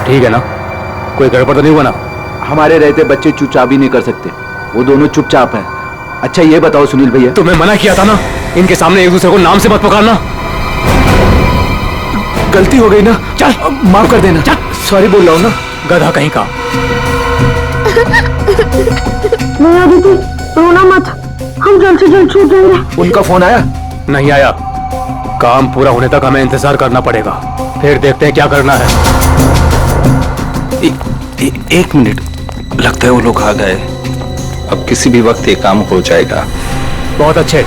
ठीक है ना? कोई गड़बड़ तो नहीं हुआ ना? हमारे रहते बच्चे चुपचाप भी नहीं कर सकते, वो दोनों चुपचाप हैं। अच्छा ये बताओ सुनील भैया, तुम्हें मना किया था ना इनके सामने एक दूसरे को नाम से मत पुकारना। गलती हो गई ना, चल माफ कर देना। चल, सॉरी बोल रहा हूँ ना। गधा कहीं का। नहीं आदिति, रोना मत, हम जल्द से जल्द छूट जाएंगे। उनका फोन आया? नहीं आया। काम पूरा होने तक हमें इंतजार करना पड़ेगा, फिर देखते हैं क्या करना है। एक मिनट, लगता है वो लोग आ गए। अब किसी भी वक्त ये काम हो जाएगा। बहुत अच्छे,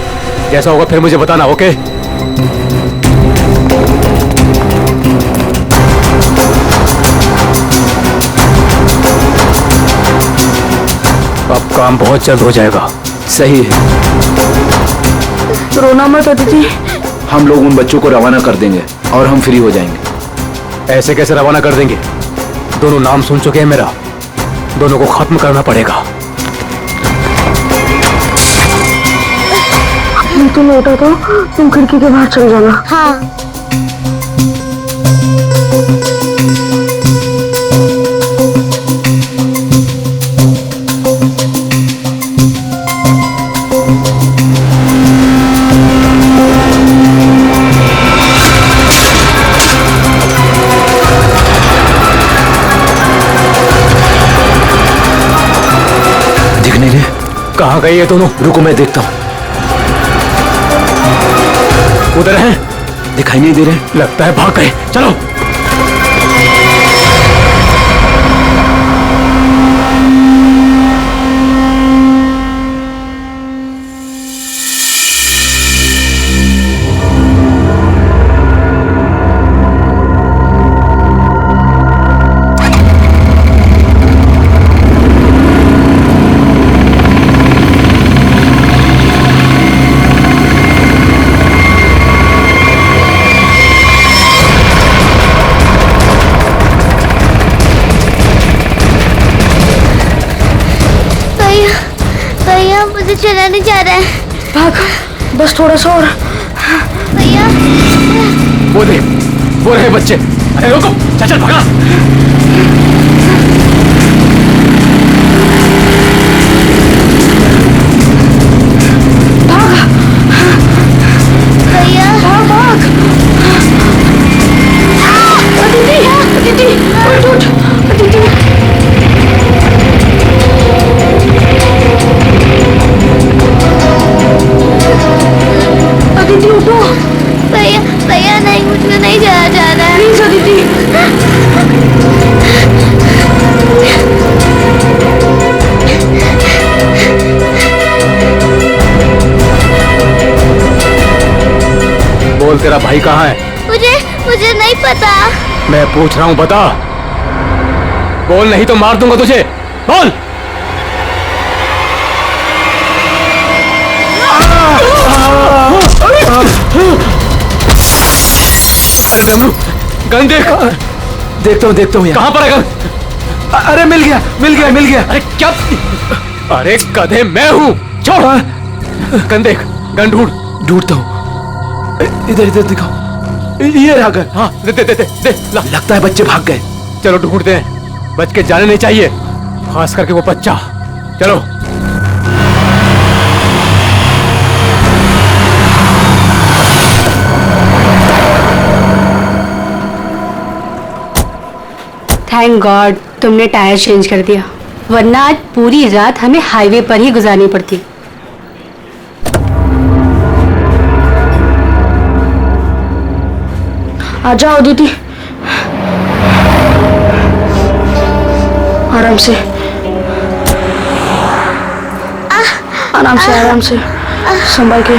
जैसा होगा फिर मुझे बताना, ओके? अब काम बहुत जल्द हो जाएगा। सही है। रोना मत अदिति, हम लोग उन बच्चों को रवाना कर देंगे और हम फ्री हो जाएंगे। ऐसे कैसे रवाना कर देंगे? दोनों नाम सुन चुके हैं मेरा, दोनों को खत्म करना पड़ेगा। तुम लौटा तो तुम खिड़की के बाहर चल जाना। हाँ। कहाँ गए ये दोनों? रुको मैं देखता हूँ। उधर हैं? दिखाई नहीं दे रहे। लगता है भाग गए। चलो। चला नहीं जा रहा है। भाग, बस थोड़ा सा और। भैया वो रहे बच्चे। अरे रुको, चल भागा। भाग भैया, भाग। अदिति, अदिति, उठ, अदिति। अदिति उठो। भैया नहीं, मुझको नहीं जाया जा रहा है। प्लीज अदिति। बोल, तेरा भाई कहाँ है? मुझे नहीं पता। मैं पूछ रहा हूँ, बता। बोल, नहीं तो मार दूंगा तुझे। बोल। अरे डमरू, गन देख। देखता हूँ कहाँ पर है गन? अरे मिल गया। अरे क्या? अरे गधे, मैं हूँ। छोड़। गन देख, गन ढूंढता हूँ। इधर दिखाओ। ये रहा गन। हाँ, दे ला। लगता है बच्चे भाग गए। चलो ढूंढते हैं, बच के जाने नहीं चाहिए, खास करके वो बच्चा। चलो। थैंक गॉड तुमने टायर चेंज कर दिया, वरना आज पूरी रात हमें हाईवे पर ही गुजारनी पड़ती। आ जाओ अदिति, आराम से, आराम से संभाल के।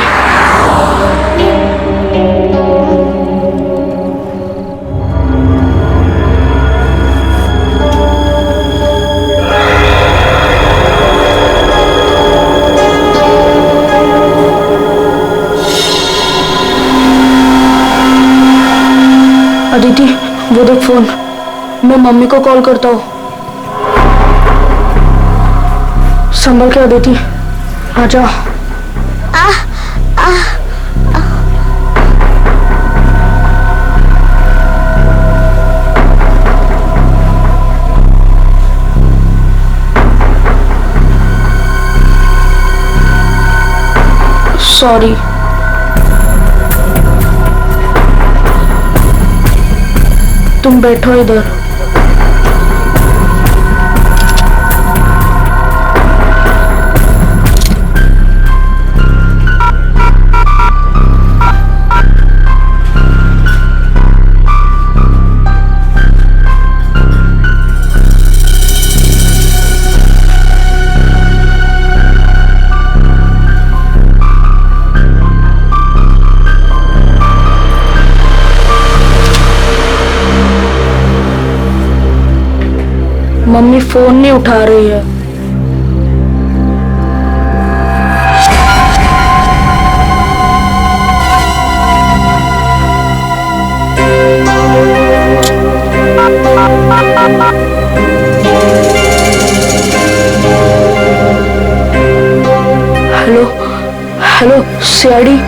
अदिति, वो देख फोन, मैं मम्मी को कॉल करता हूँ। संभल के अदिति, आ जाओ। सॉरी। तुम बैठो इधर। मम्मी फोन नहीं उठा रही है। Hello hello CID.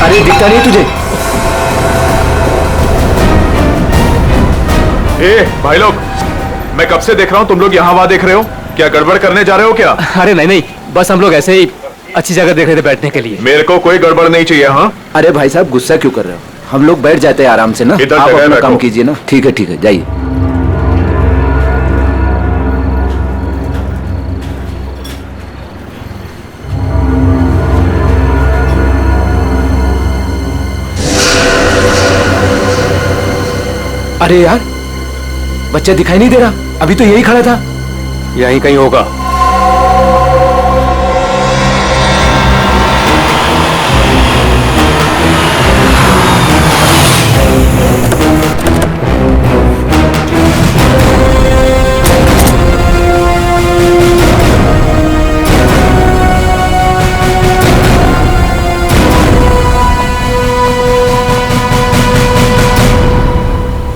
अरे दिखता नहीं तुझे? ए भाई लोग, मैं कब से देख रहा हूँ तुम लोग यहाँ वहाँ देख रहे हो। क्या गड़बड़ करने जा रहे हो क्या? अरे नहीं नहीं, बस हम लोग ऐसे ही अच्छी जगह देख रहे थे बैठने के लिए। मेरे को कोई गड़बड़ नहीं चाहिए। हाँ अरे भाई साहब गुस्सा क्यों कर रहे हो? हम लोग बैठ जाते हैं आराम से ना। इधर आप जगह अपना बैठो। काम कीजिए ना। ठीक है जाइए। अरे यार बच्चा दिखाई नहीं दे रहा। अभी तो यही खड़ा था। यहीं कहीं होगा।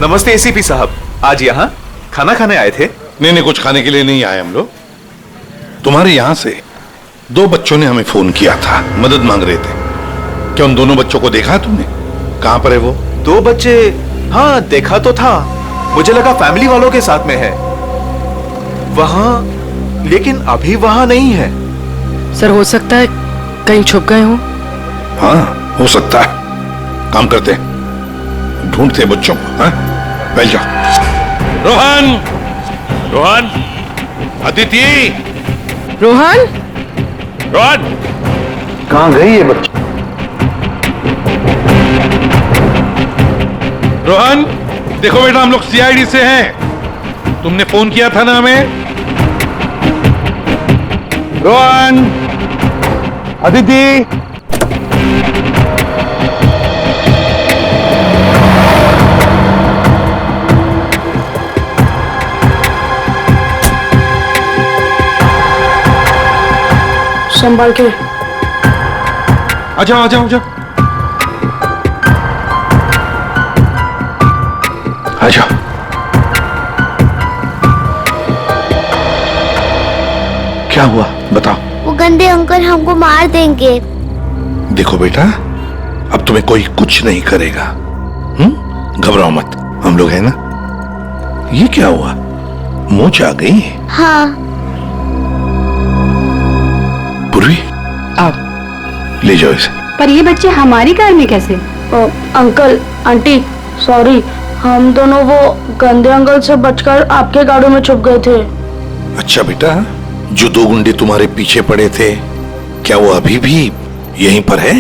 नमस्ते एसीपी साहब, आज यहाँ खाना खाने आए थे? नहीं, कुछ खाने के लिए नहीं आए हम लोग। तुम्हारे यहाँ से 2 बच्चों ने हमें फोन किया था, मदद मांग रहे थे। क्या उन दोनों बच्चों को देखा तुमने? कहाँ पर है वो? 2 बच्चे? हाँ देखा तो था, मुझे लगा फैमिली वालों के साथ में है वहाँ, लेकिन अभी वहाँ नहीं है। सर हो सकता है कहीं छुप गए हों। हाँ हो सकता है। काम करते हैं, ढूंढते हैं बच्चों को। हाँ बैठ जाओ। रोहन, रोहन, अदिति, रोहन, रोहन, कहाँ गई ये बच्ची? रोहन देखो बेटा, हम लोग सीआईडी से हैं। तुमने फोन किया था ना हमें? रोहन, अदिति, संभाल के। आ जाओ आ जाओ आ जाओ आ जाओ। क्या हुआ बताओ। वो गंदे अंकल हमको मार देंगे। देखो बेटा, अब तुम्हें कोई कुछ नहीं करेगा। घबराओ मत, हम लोग हैं ना। ये क्या हुआ, मूंछ आ गई? हाँ पूर्वी आप ले जाओ इसे। पर ये बच्चे हमारी कार में कैसे? अंकल आंटी सॉरी, हम दोनों वो गंदे अंकल से बचकर आपके गाड़ी में छुप गए थे। अच्छा बेटा, जो 2 गुंडे तुम्हारे पीछे पड़े थे, क्या वो अभी भी यहीं पर है?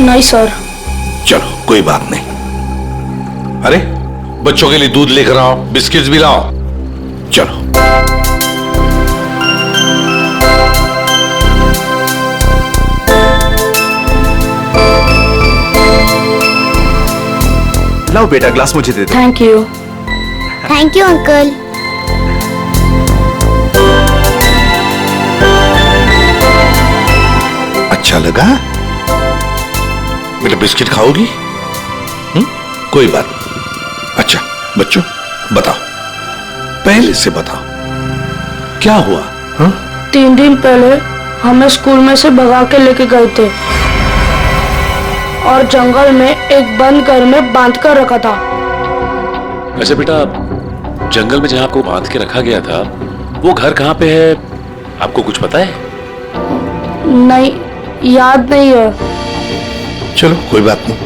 नहीं सर। चलो कोई बात नहीं। अरे बच्चों के लिए दूध लेकर आओ, बिस्किट्स भी लाओ। चलो लाओ बेटा, ग्लास मुझे दे दो। Thank you. Thank you uncle. अच्छा लगा बेटा? बिस्किट खाओगी? कोई बात नहीं। अच्छा बच्चों बताओ, पहले से बताओ क्या हुआ? हाँ 3 दिन पहले हमें स्कूल में से भगा के लेके गए थे और जंगल में एक बंद घर में बांध कर रखा था। अच्छा बेटा, जंगल में जहाँ आपको बांध के रखा गया था वो घर कहाँ पे है, आपको कुछ पता है? नहीं, याद नहीं है। चलो कोई बात नहीं।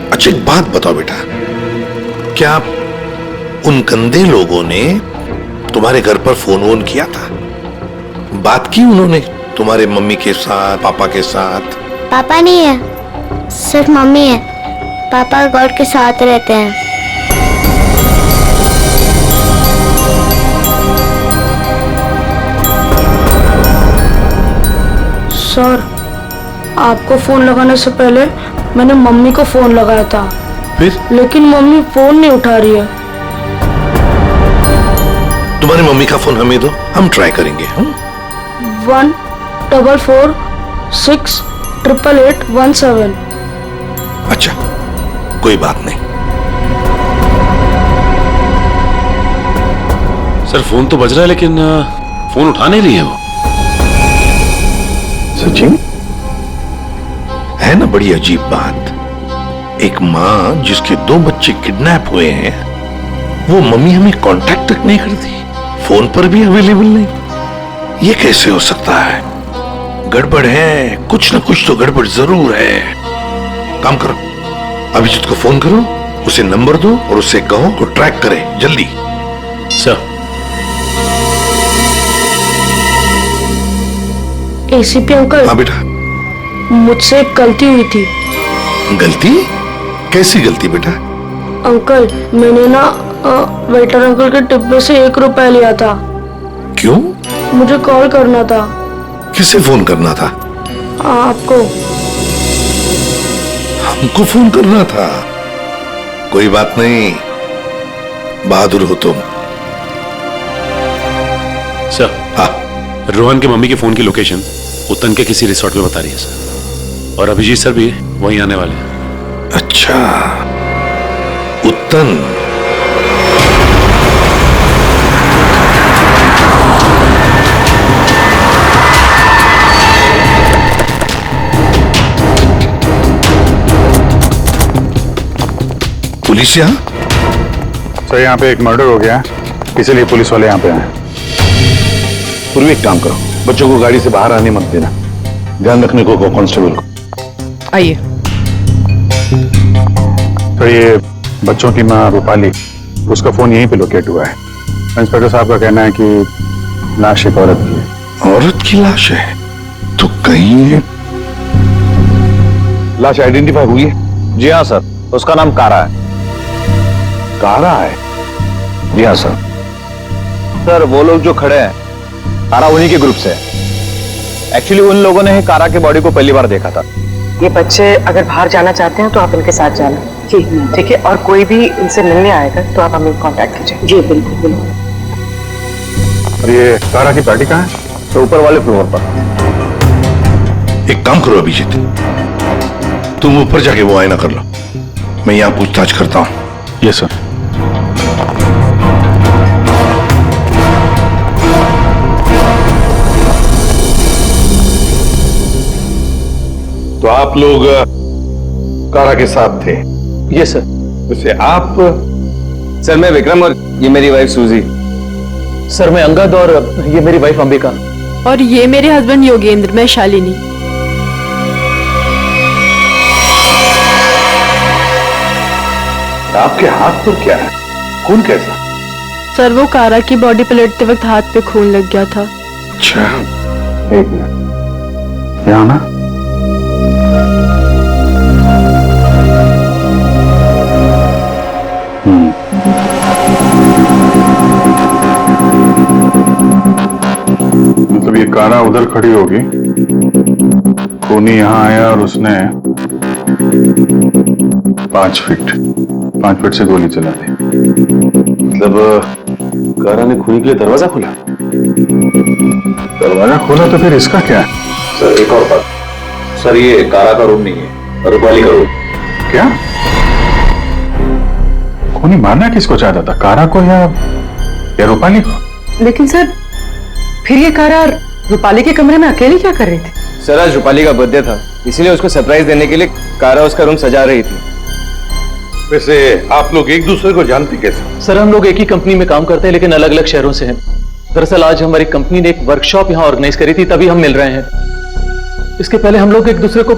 अच्छा एक बात बताओ बेटा, क्या उन गंदे लोगों ने तुम्हारे घर पर फोन वोन किया था? बात की उन्होंने तुम्हारे मम्मी के साथ, पापा के साथ? पापा नहीं है, सिर्फ मम्मी है। पापा गॉड के साथ रहते हैं। सर, आपको फोन लगाने से पहले मैंने मम्मी को फोन लगाया था, फिर लेकिन मम्मी फोन नहीं उठा रही है। तुम्हारी मम्मी का फोन हमें दो, हम ट्राई करेंगे। 144688817। अच्छा कोई बात नहीं। सर फोन तो बज रहा है लेकिन फोन उठा नहीं रही है वो। सचिन, है ना बड़ी अजीब बात। एक माँ जिसके 2 बच्चे किडनैप हुए हैं, वो मम्मी हमें कांटेक्ट तक नहीं करती, फोन पर भी अवेलेबल नहीं। ये कैसे हो सकता है? गड़बड़ है, कुछ ना कुछ तो गड़बड़ जरूर है। काम करो, अभिजीत को फोन करो, उसे नंबर दो और उससे कहो तो ट्रैक करे जल्दी। सर। ACP uncle. हाँ बेटा। मुझसे एक गलती हुई थी। गलती? कैसी गलती बेटा? अंकल, मैंने ना वेटर अंकल के डिब्बे से 1 रुपया लिया था। क्यों? मुझे कॉल करना था। किसे फोन करना था? आपको। हमको फोन करना था? कोई बात नहीं, बहादुर हो तुम। सर। हाँ। रोहन के मम्मी के फोन की लोकेशन उत्तन के किसी रिसोर्ट में बता रही है सर, और अभिजीत सर भी वहीं आने वाले हैं। अच्छा, उत्तन। पुलिस यहाँ? सर यहाँ पे एक मर्डर हो गया है, इसीलिए पुलिस वाले यहाँ पे आए। पूर्वी एक काम करो, बच्चों को गाड़ी से बाहर आने मत देना, ध्यान रखने को कांस्टेबल को। आइए। तो ये बच्चों की माँ रूपाली, उसका फोन यहीं पे लोकेट हुआ है। इंस्पेक्टर साहब का कहना है कि लाश एक औरत की है। औरत की लाश है? तो कहीं लाश आइडेंटिफाई हुई है? जी हाँ सर, उसका नाम कारा है। कारा है? जी हाँ सर। सर वो लोग जो खड़े हैं, कारा उन्हीं के ग्रुप से है। एक्चुअली उन लोगों ने ही कारा के बॉडी को पहली बार देखा था। ये बच्चे अगर बाहर जाना चाहते हैं तो आप इनके साथ जाना। जी ठीक है, और कोई भी इनसे मिलने आएगा तो आप हमें कांटेक्ट कीजिए। जी बिल्कुल बिल्कुल। और ये कारा की पार्टी कहाँ है? तो ऊपर वाले फ्लोर पर। एक काम करो अभिजीत, तुम ऊपर जाके वो आईना कर लो, मैं यहाँ पूछताछ करता हूँ। Yes sir. तो आप लोग कारा के साथ थे? Yes sir. वैसे आप? सर मैं विक्रम और ये मेरी वाइफ सूजी। सर मैं अंगद और ये मेरी वाइफ अंबिका। और ये मेरे हस्बैंड योगेंद्र, मैं शालिनी। आपके हाथ पर क्या है? खून कैसा? सर वो कारा की बॉडी पलटते वक्त हाथ पे खून लग गया था। अच्छा, एक मिनट, यहाँ ना। मतलब ये कारा उधर खड़ी होगी, खूनी यहाँ आया और उसने 5 फीट से गोली चला दी। मतलब कारा ने खूनी के लिए दरवाजा खोला? दरवाजा खोला तो फिर इसका क्या है? सर एक और बात, सर ये कारा का रूम नहीं है, रूपाली का रूम। क्या? खूनी मारना किसको चाहता था, कारा को या रूपाली को? लेकिन सर फिर ये कारा रूपाली के कमरे में अकेली क्या कर रही थी? सर आज रूपाली का बर्थडे था, इसीलिए उसको सरप्राइज देने के लिए कारा उसका रूम सजा रही थी। वैसे आप लोग एक दूसरे को जानते कैसे? सर हम लोग एक ही कंपनी में काम करते हैं लेकिन अलग अलग शहरों से हैं। दरअसल आज हमारी कंपनी ने एक वर्कशॉप यहाँ ऑर्गेनाइज करी थी, तभी हम मिल रहे हैं। इसके पहले हम लोग एक दूसरे को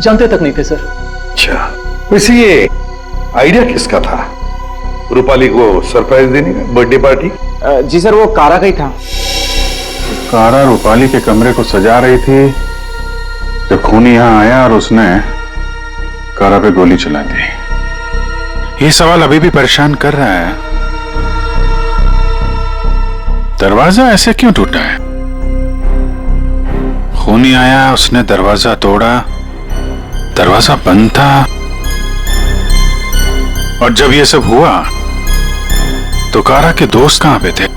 जानते तक नहीं थे सर। अच्छा, वैसे ये आइडिया किसका था रूपाली को सरप्राइज देने का, बर्थडे पार्टी? जी सर, वो कारा का ही था। कारा रूपाली के कमरे को सजा रही थी जब खूनी यहाँ आया और उसने कारा पे गोली चला दी। ये सवाल अभी भी परेशान कर रहा है, दरवाजा ऐसे क्यों टूटा है? खूनी आया, उसने दरवाजा तोड़ा, दरवाजा बंद था, और जब ये सब हुआ तो कारा के दोस्त कहां पे थे?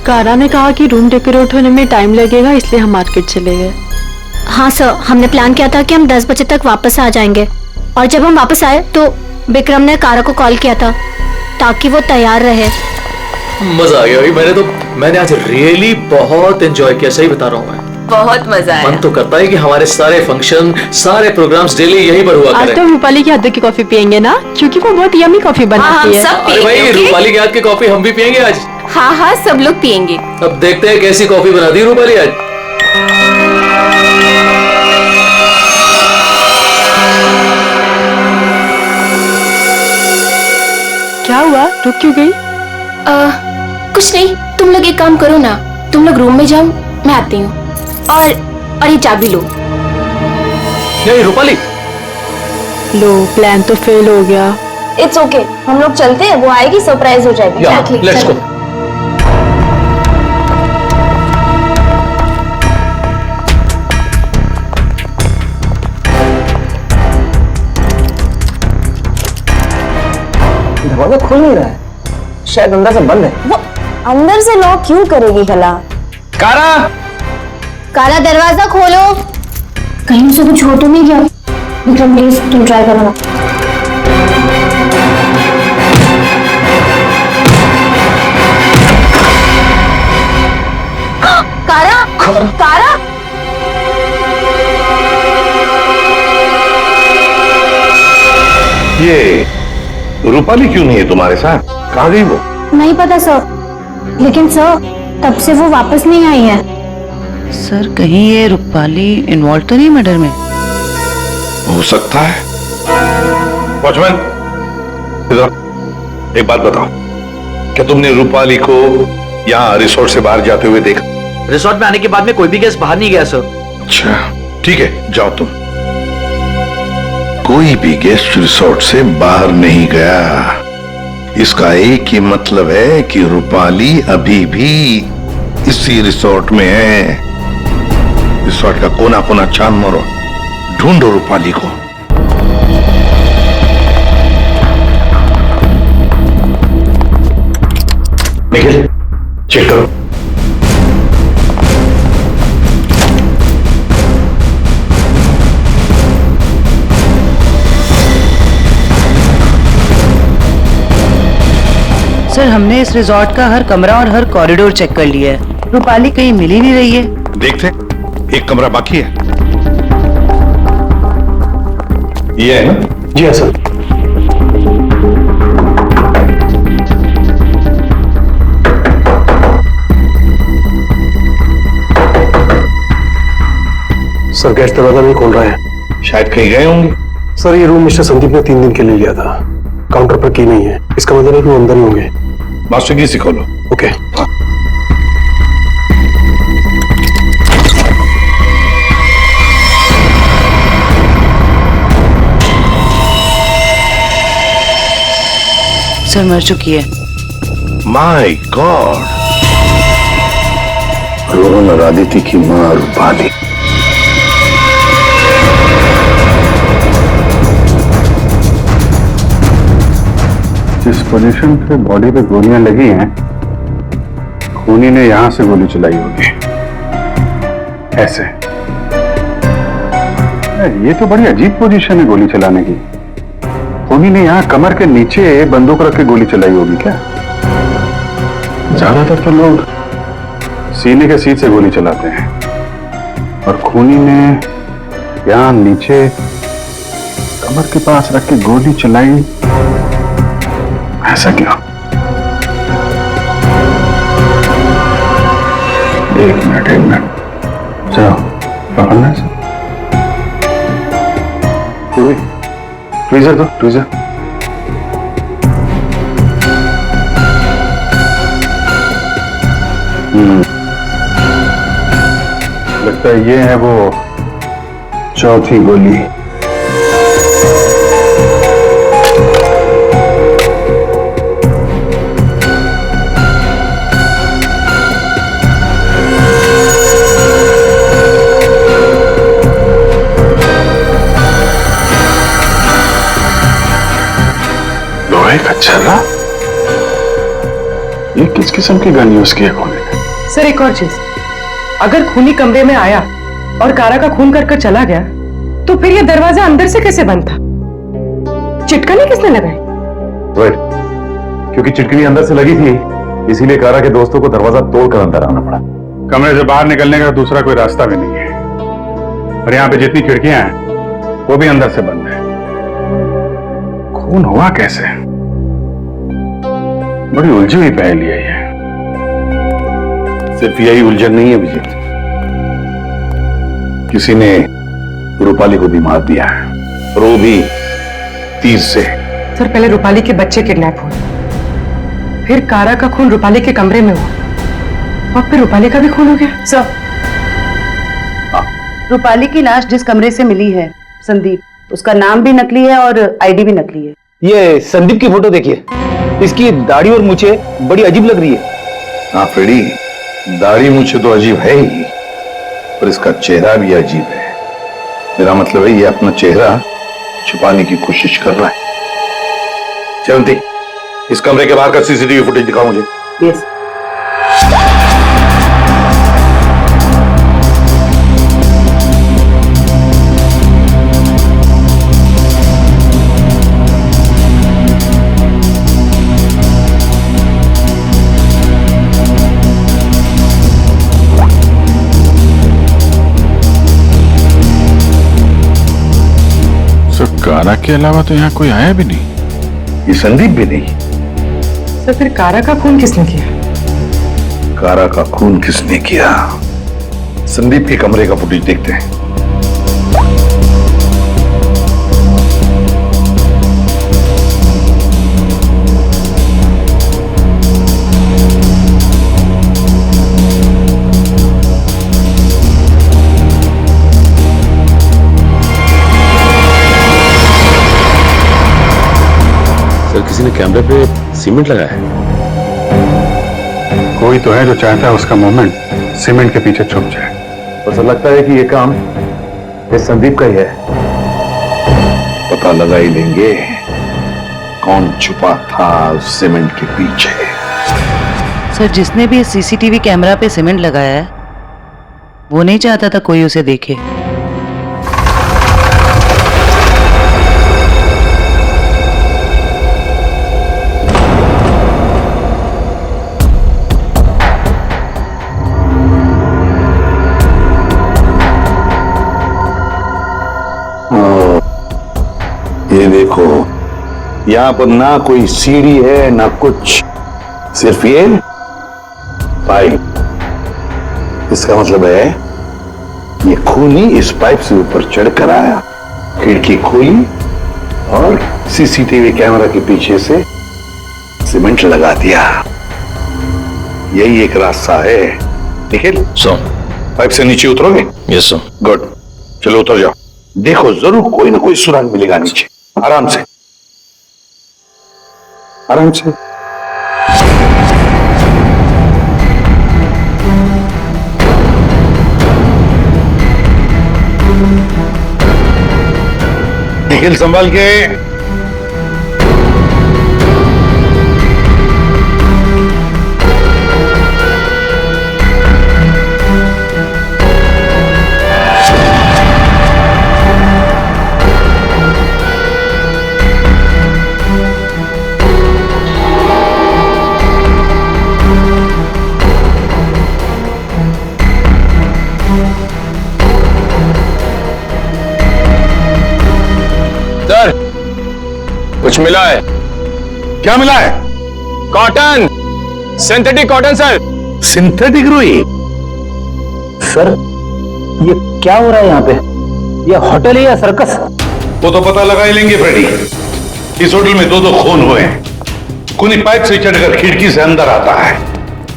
कारा ने कहा कि रूम डेकोरेट होने में टाइम लगेगा, इसलिए हम मार्केट चले गए। हाँ सर, हमने प्लान किया था कि हम 10 बजे तक वापस आ जाएंगे, और जब हम वापस आए तो विक्रम ने कारा को कॉल किया था ताकि वो तैयार रहे। मजा आ गया भाई, मैंने आज रियली बहुत एंजॉय किया, सही बता रहा हूँ मैं। बहुत मजा आया। मन तो करता है कि हमारे सारे फंक्शन, सारे प्रोग्राम्स डेली यहीं पर हुआ आज करें। तो रूपाली के हाथ की कॉफी पियेंगे ना, क्योंकि वो बहुत यम्मी कॉफी बनाती है। अरे भाई रूपाली के हाथ की कॉफी हम भी पियेंगे आज। हाँ हाँ, सब लोग पियेंगे। अब देखते हैं कैसी कॉफी बनाती है रूपाली आज। क्या हुआ, रुक क्यों गई? कुछ नहीं, तुम लोग एक काम करो ना, तुम लोग रूम में जाओ, मैं आती हूँ। और ये चाबी लो। नहीं रूपाली, लो प्लान तो फेल हो गया। इट्स ओके, हम लोग चलते हैं, वो आएगी सरप्राइज हो जाएगी। Let's go. दरवाजा खुल नहीं रहा है, शायद अंदर से बंद है। वो अंदर से लॉक क्यों करेगी भला? कारा, काला दरवाजा खोलो, कहीं से कुछ हो तो नहीं गया। विक्रम प्लीज तुम ट्राई करो ना। कारा, कारा, ये रूपाली क्यों नहीं है तुम्हारे साथ? कहाँ गई वो? नहीं पता सर, लेकिन सर तब से वो वापस नहीं आई है। सर कहीं ये रूपाली इन्वॉल्व तो नहीं मर्डर में? हो सकता है। वॉचमैन, इधर एक बात बताओ, क्या तुमने रूपाली को यहाँ रिसोर्ट से बाहर जाते हुए देखा? रिसोर्ट में आने के बाद में कोई भी गेस्ट बाहर नहीं गया सर। अच्छा ठीक है, जाओ तुम। कोई भी गेस्ट रिसोर्ट से बाहर नहीं गया, इसका एक ही मतलब है कि रूपाली अभी भी इसी रिसोर्ट में है। रिसोर्ट का कोना कोना छान मारो, ढूंढो रूपाली को। निखिल, चेक करो। सर हमने इस रिजॉर्ट का हर कमरा और हर कॉरिडोर चेक कर लिया है, रूपाली कहीं मिल ही नहीं रही है। देखते, एक कमरा बाकी है। ये है ना? जी हाँ सर। सर गेस्ट दरवाजा नहीं खोल रहा है। शायद कहीं गए होंगे। सर ये रूम मिस्टर संदीप ने 3 दिन के लिए लिया था, काउंटर पर की नहीं है, इसका मतलब है कि वो अंदर ही होंगे। मास्टर की सिखो लो। ओके। सर मर चुकी है। माय गॉड, रोहन और आदित्य की मां रूपाली। जिस पोजीशन पे बॉडी पे गोलियां लगी हैं, खूनी ने यहां से गोली चलाई होगी, ऐसे। ये तो बड़ी अजीब पोजीशन है गोली चलाने की। खूनी ने यहां कमर के नीचे बंदूक रख के गोली चलाई होगी क्या? ज्यादातर तो लोग सीने के सीध से गोली चलाते हैं। और खूनी ने यहाँ नीचे कमर के पास रख के गोली चलाई, ऐसा क्यों? एक मिनट चलो पकड़ना है। ट्वीजर दो, ट्वीजर। लगता है ये है वो चौथी गोली। लोहे का छर्रा? ये किस किस्म की गन यूज की है खूनी ने? सर एक और चीज, अगर खूनी कमरे में आया और कारा का खून कर चला गया तो फिर ये दरवाजा अंदर से कैसे बंद था? चिटकनी किसने लगाई? राइट, क्योंकि चिटकनी अंदर से लगी थी, इसीलिए कारा के दोस्तों को दरवाजा तोड़कर अंदर आना पड़ा। कमरे से बाहर निकलने का दूसरा कोई रास्ता भी नहीं है, और यहाँ पे जितनी खिड़कियां हैं वो भी अंदर से बंद है। खून हुआ कैसे? बड़ी उलझी हुई पहेली है ये। सिर्फ यही उलझन नहीं है विजय, किसी ने रूपाली को भी मार दिया है, और वो भी तीर से। सर पहले रूपाली के बच्चे किडनैप हुए, फिर कारा का खून रूपाली के कमरे में हुआ, और फिर रूपाली का भी खून हो गया। सर रूपाली की लाश जिस कमरे से मिली है संदीप, उसका नाम भी नकली है और आईडी भी नकली है। ये संदीप की फोटो देखिए, इसकी दाढ़ी और मूछे बड़ी अजीब लग रही है। हाँ फ्रेडी, दाढ़ी मुझे तो अजीब है ही, पर इसका चेहरा भी अजीब है। मेरा मतलब है ये अपना चेहरा छुपाने की कोशिश कर रहा है। चलती, इस कमरे के बाहर का सीसीटीवी फुटेज दिखाओ मुझे। यस। कारा के अलावा तो यहाँ कोई आया भी नहीं। ये संदीप भी नहीं। सर फिर कारा का खून किसने किया? कारा का खून किसने किया? संदीप के कमरे का फुटेज देखते हैं। सर किसी ने कैमरे पे सीमेंट लगाया है। कोई तो है जो चाहता है उसका मूवमेंट सीमेंट के पीछे छुप जाए। बस लगता है कि ये काम इस संदीप का ही है। पता लगा ही लेंगे कौन छुपा था सीमेंट के पीछे। सर जिसने भी सीसीटीवी कैमरा पे सीमेंट लगाया है वो नहीं चाहता था कोई उसे देखे। ये देखो, यहाँ पर ना कोई सीढ़ी है ना कुछ, सिर्फ ये पाइप। इसका मतलब है ये खूनी इस पाइप से ऊपर चढ़कर आया, खिड़की खोली और सीसीटीवी कैमरा के पीछे से सीमेंट लगा दिया। यही एक रास्ता है। निखिल सर, पाइप से नीचे उतरोगे? Yes sir. गुड, चलो उतर जाओ। देखो जरूर कोई ना कोई सुराग मिलेगा नीचे। आराम से, आराम से। निखिल संभाल के। कुछ मिला है? क्या मिला है? Cotton, synthetic cotton sir. Synthetic रुई? सर ये क्या हो रहा है यहाँ पे? ये होटल है या सर्कस? वो तो पता लगा ही लेंगे फ्रेडी। इस होटल में दो खून हुए हैं। खूनी पाइप से चढ़कर खिड़की से अंदर आता है,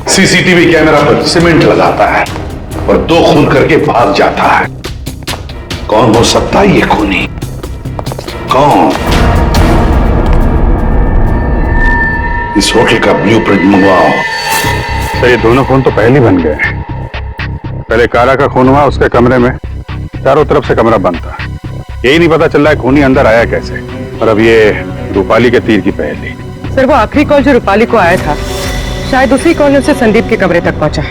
सीसीटीवी कैमरा पर सीमेंट लगाता है और 2 खून करके भाग जाता है। कौन हो सकता है ये खूनी? कौन? इस होटल का ब्लूप्रिंट मंगवाओ। सर ये दोनों खून तो पहले बन गए। पहले कारा का खून हुआ, उसके कमरे में चारों तरफ से कमरा बंद था। यही नहीं पता चल रहा है खूनी अंदर आया कैसे। और अब ये रूपाली के तीर की पहेली। सर वो आखिरी कॉल जो रूपाली को आया था, शायद उसी कॉल में उसे संदीप के कमरे तक पहुंचा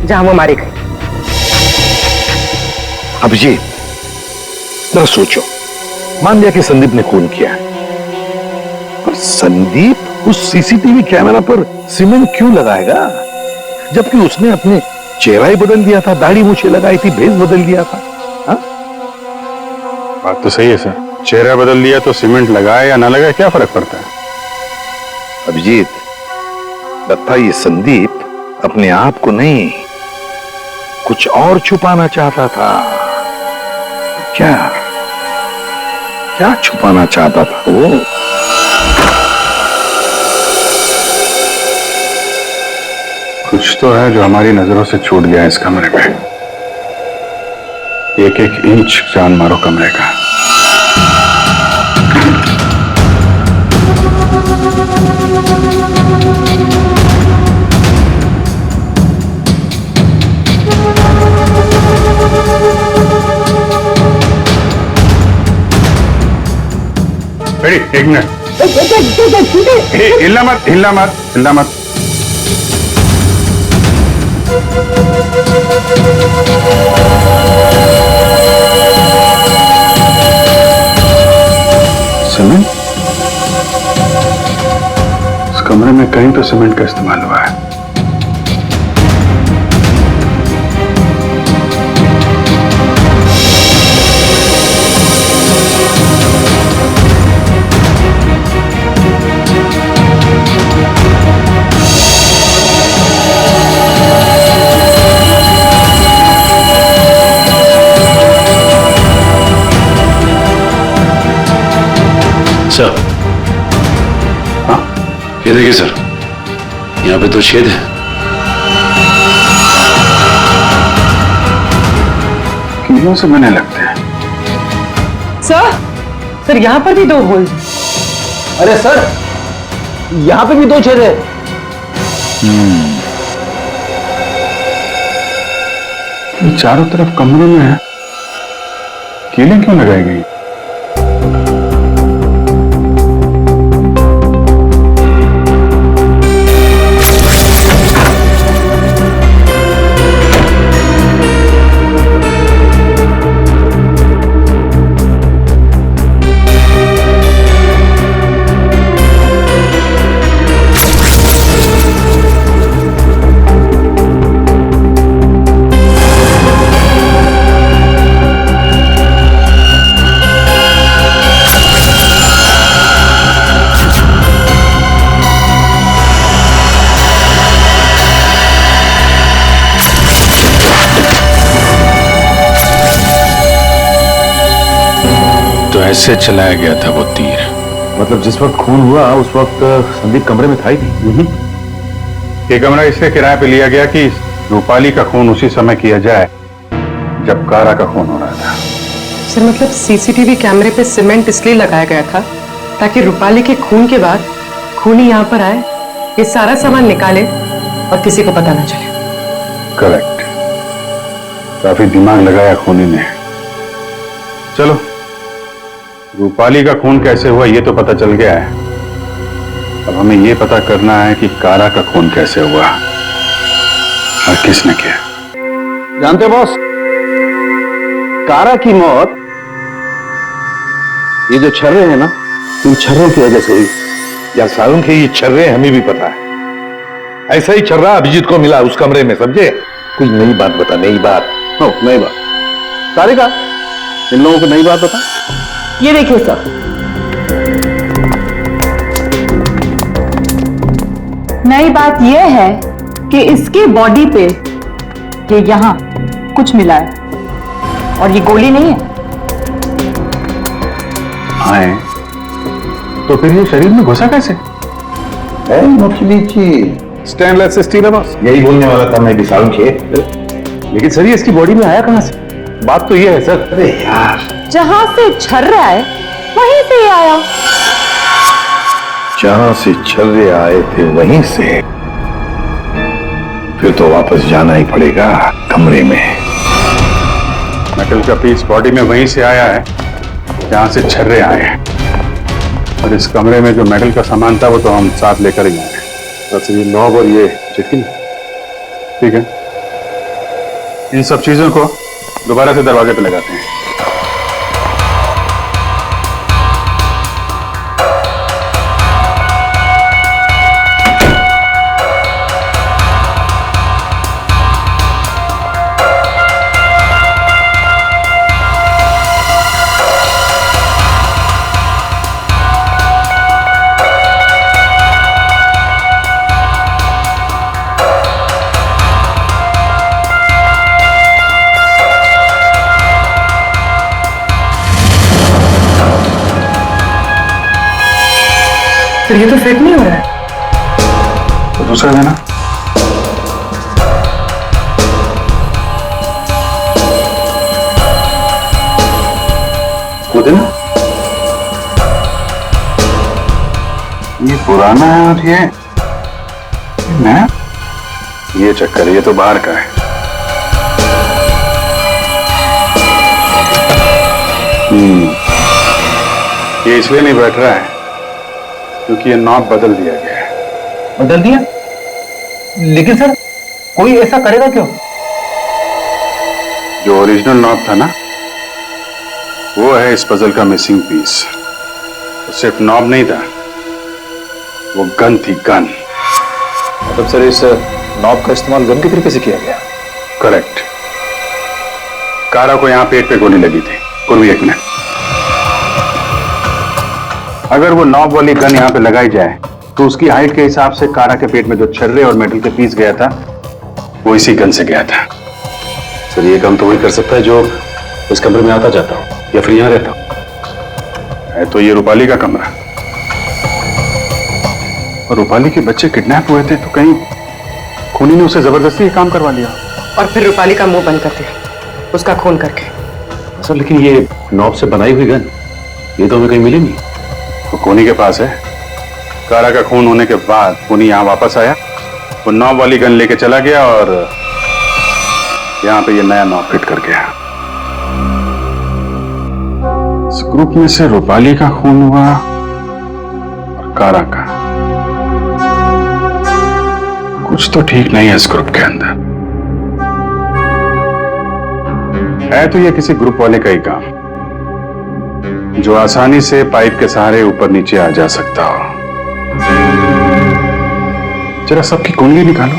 जहां वो मारी गई। अभिजीत जरा सोचो, मान लिया कि संदीप ने खून किया, पर संदीप उस सीसीटीवी कैमरा पर सीमेंट क्यों लगाएगा, जबकि उसने अपने चेहरा ही बदल दिया था, दाढ़ी मूछें लगाई थी, भेस बदल दिया था। हा? बात तो सही है सर, चेहरा बदल लिया तो सीमेंट लगाए या ना लगाए क्या फर्क पड़ता है? अभिजीत, लगता ये संदीप अपने आप को नहीं कुछ और छुपाना चाहता था। क्या क्या छुपाना चाहता था वो? कुछ तो है जो हमारी नजरों से छूट गया इस कमरे में। एक एक इंच जान मारो कमरे का। Ready, 1 minute. हिलना मत, हिलना मत, हिलना मत। सीमेंट? इस कमरे में कहीं तो सीमेंट का इस्तेमाल हुआ है। सर, हाँ ये देखिए सर, यहाँ पे 2 छेद है। कीड़ों से बने लगते हैं। सर यहाँ पर भी 2 होल। अरे सर यहाँ पे भी 2 छेद है। चारों तरफ कमरों में है, कीलें क्यों लगाई गई? ऐसे चलाया गया था वो तीर? मतलब जिस वक्त खून हुआ उस वक्त संदीप कमरे में था ही नहीं। ये कमरा इसलिए किराए पे लिया गया कि रूपाली का खून उसी समय किया जाए जब कारा का खून हो रहा था। सर मतलब सीसीटीवी कैमरे पे सीमेंट इसलिए लगाया गया था ताकि रूपाली के खून के बाद खूनी यहाँ पर आए, ये सारा सामान निकाले और किसी को पता ना चले। करेक्ट, काफी दिमाग लगाया खूनी ने। चलो, रूपाली का खून कैसे हुआ ये तो पता चल गया है, अब हमें ये पता करना है कि कारा का खून कैसे हुआ और किसने किया। जानते बॉस, कारा की मौत ये जो छर्रे हैं ना, इन छर्रों की वजह से हुई। या सालों के ये छर्रे हमें भी पता है। ऐसा ही छर्रा अभिजीत को मिला उस कमरे में, समझे? कोई नई बात बता, नई बात। नई बात। सारिका, इन लोगों को नई बात बता। ये देखिए सर, नई बात यह है कि इसकी बॉडी पे ये यहाँ कुछ मिला है और ये गोली नहीं है। हाँ, तो फिर ये शरीर में घुसा कैसे? मछली चीज स्टेनलेस स्टील है बस। यही बोलने वाला था मैं भी साउंड के। लेकिन सर ये इसकी बॉडी में आया कहां से? बात तो ये है सर। अरे यार, जहां से छर्रा है वहीं से ही आया। जहां से छर्रे आए थे वहीं से, फिर तो वापस जाना ही पड़ेगा कमरे में। मेटल का पीस बॉडी में वहीं से आया है जहां से छर्रे आए हैं, और इस कमरे में जो मेटल का सामान था वो तो हम साथ लेकर ही आए। बस ये नॉब और ये चिटकी, ठीक है। इन सब चीजों को दोबारा से दरवाजे पे लगाते हैं। ये तो फिट नहीं हो रहा है। तो दूसरा देना। वो देना। ये पुराना है और ये नया। ये चक्कर, ये तो बाहर का है। ये इसलिए नहीं बैठ रहा है क्योंकि ये नॉब बदल दिया गया है। बदल दिया? लेकिन सर कोई ऐसा करेगा क्यों? जो ओरिजिनल नॉब था ना, वो है इस पजल का मिसिंग पीस। तो सिर्फ नॉब नहीं था, वो गन थी, गन। मतलब सर इस नॉब का इस्तेमाल गन के तरीके से किया गया? करेक्ट। कारा को यहां पेट पे गोली लगी थी। पूर्वी, एक मिनट। अगर वो नॉब वाली गन यहाँ पे लगाई जाए तो उसकी हाइट के हिसाब से कारा के पेट में जो छर्रे और मेटल के पीस गया था वो इसी गन से गया था। सर ये काम तो वही कर सकता है जो इस कमरे में आता जाता हूँ या फिर यहाँ रहता हूँ। है तो ये रूपाली का कमरा, और रूपाली के बच्चे किडनैप हुए थे तो कहीं खूनी ने उसे जबरदस्ती ये काम करवा लिया और फिर रूपाली का मुंह बंद कर दिया उसका खून करके। सर लेकिन ये नॉब से बनाई हुई गन, ये तो हमें कहीं मिली नहीं। तो खूनी के पास है। कारा का खून होने के बाद खूनी यहाँ वापस आया, वो नॉब वाली गन लेके चला गया और यहाँ पे ये नया नॉब फिट कर गया। इस ग्रुप में से रूपाली का खून हुआ और कारा का। कुछ तो ठीक नहीं है इस ग्रुप के अंदर। है तो ये किसी ग्रुप वाले का ही काम जो आसानी से पाइप के सहारे ऊपर नीचे आ जा सकता हो। जरा सबकी कुंडली निकालो।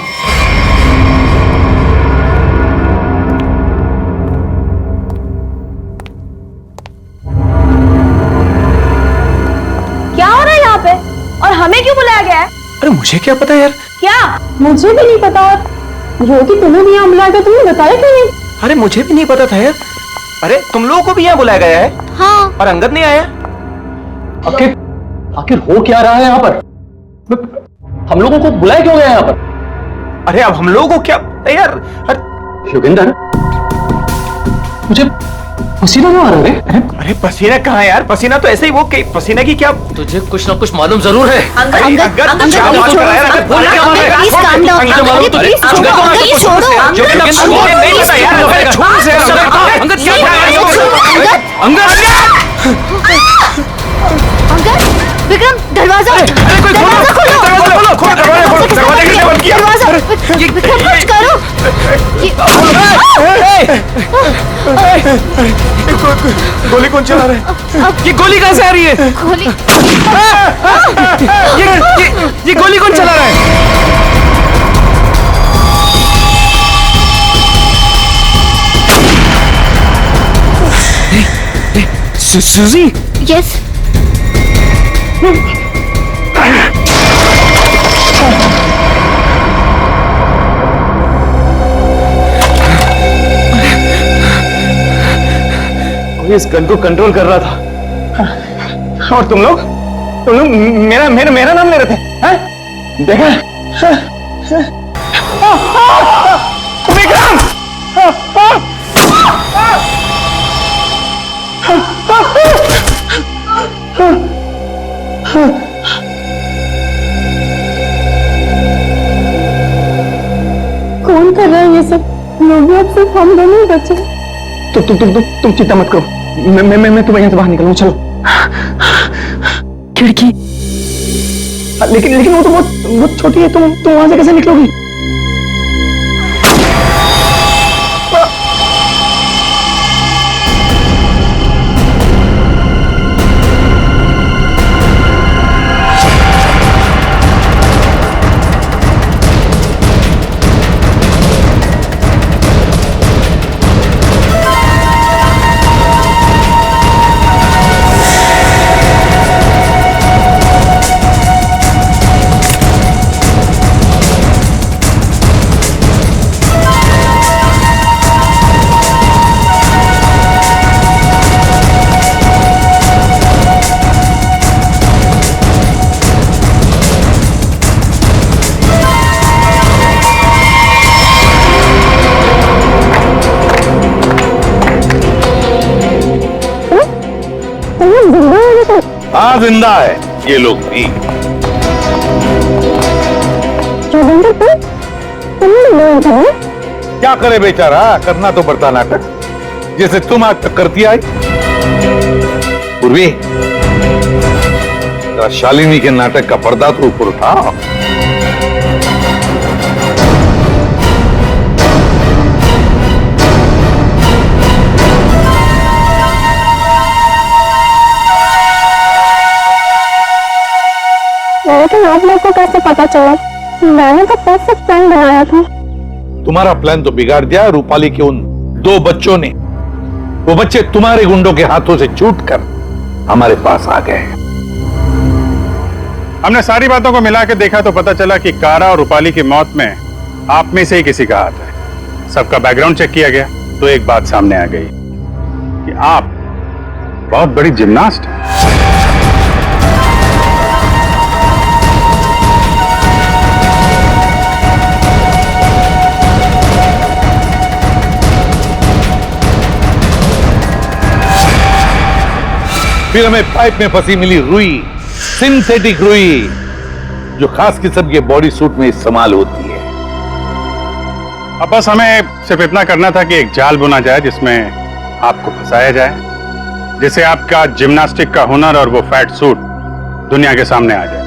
क्या हो रहा है यहाँ पे और हमें क्यों बुलाया गया है? अरे मुझे क्या पता यार। क्या? मुझे भी नहीं पता। ज्योति तुम्हें भी यहाँ बुलाया गया, तुमने बताया क्यों नहीं? अरे मुझे भी नहीं पता था यार। अरे तुम लोगों को भी यहाँ बुलाया गया है? हाँ। और अंगद नहीं आया? आखिर हो क्या रहा है यहाँ पर? हम लोगों को बुलाया क्यों गया यहाँ पर? अरे अब हम लोगों को क्या यार? योगेंद्र, मुझे पसीना क्यों आ रहा है? अरे पसीना कहाँ है यार? पसीना तो ऐसे ही वो पसीना की क्या? तुझे कुछ ना कुछ मालूम जरूर है। विक्रम दरवाजा विक्रम कुछ करो। गोली कौन चला रहा है? ये गोली कहां से आ रही है? गोली ये गोली कौन चला रहा है? सुजी? यस। इस गन को कंट्रोल कर रहा था। और तुम लोग मेरा मेरा मेरा नाम ले रहे थे, हैं? देखा? विक्रम! कौन कर रहा है ये सब? लोग अब सिर्फ हम दोनों ही बचे। तुम चिंता मत करो, मैं तुम्हें यहाँ से बाहर निकलूँ। चलो। खिड़की। लेकिन वो तो बहुत छोटी है, तुम वहां से कैसे निकलोगी? हाँ जिंदा है ये लोग भी। क्या करे बेचारा, करना तो पड़ता नाटक, जैसे तुम आज तक करती आई। पूर्वी, शालिनी के नाटक का पर्दा तो ऊपर उठाओ। लेकिन आप लोग को कैसे पता चला? मैंने तो परफेक्ट प्लान बनाया था। तुम्हारा प्लान तो बिगाड़ दिया रूपाली के उन 2 बच्चों ने। वो बच्चे तुम्हारे गुंडों के हाथों से छूटकर हमारे पास आ गए। हमने सारी बातों को मिला के देखा तो पता चला कि कारा और रूपाली की मौत में आप में से ही किसी का हाथ है। सबका बैकग्राउंड चेक किया गया तो एक बात सामने आ गई कि आप बहुत बड़ी जिम्नास्ट हैं। फिर हमें पाइप में फंसी मिली रुई, सिंथेटिक रुई, जो खास किस्म के बॉडी सूट में इस्तेमाल होती है। अब बस हमें सिर्फ इतना करना था कि एक जाल बुना जाए जिसमें आपको फंसाया जाए, जिससे आपका जिम्नास्टिक का हुनर और वो फैट सूट दुनिया के सामने आ जाए।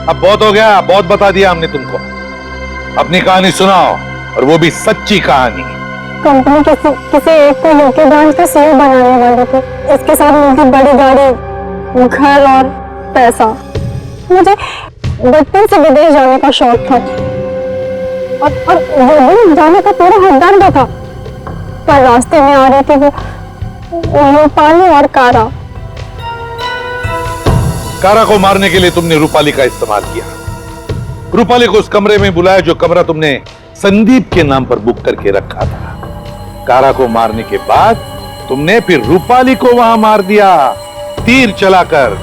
अब बहुत हो गया, बहुत बता दिया हमने तुमको। अपनी कहानी सुनाओ, और वो भी सच्ची कहानी। कंपनी किसी एक को यूके ब्रांच का सीईओ बनाने वाले थे। इसके साथ मिलती बड़ी गाड़ी, घर और पैसा। मुझे बचपन से विदेश जाने का शौक था और वो जाने का पूरा हकदार भी था। पर रास्ते में आ रही थी वो रूपाली और कारा। कारा को मारने के लिए तुमने रूपाली का इस्तेमाल किया। रूपाली को उस कमरे में बुलाया जो कमरा तुमने संदीप के नाम पर बुक करके रखा था। कारा को मारने के बाद तुमने फिर रूपाली को वहां मार दिया, तीर चलाकर,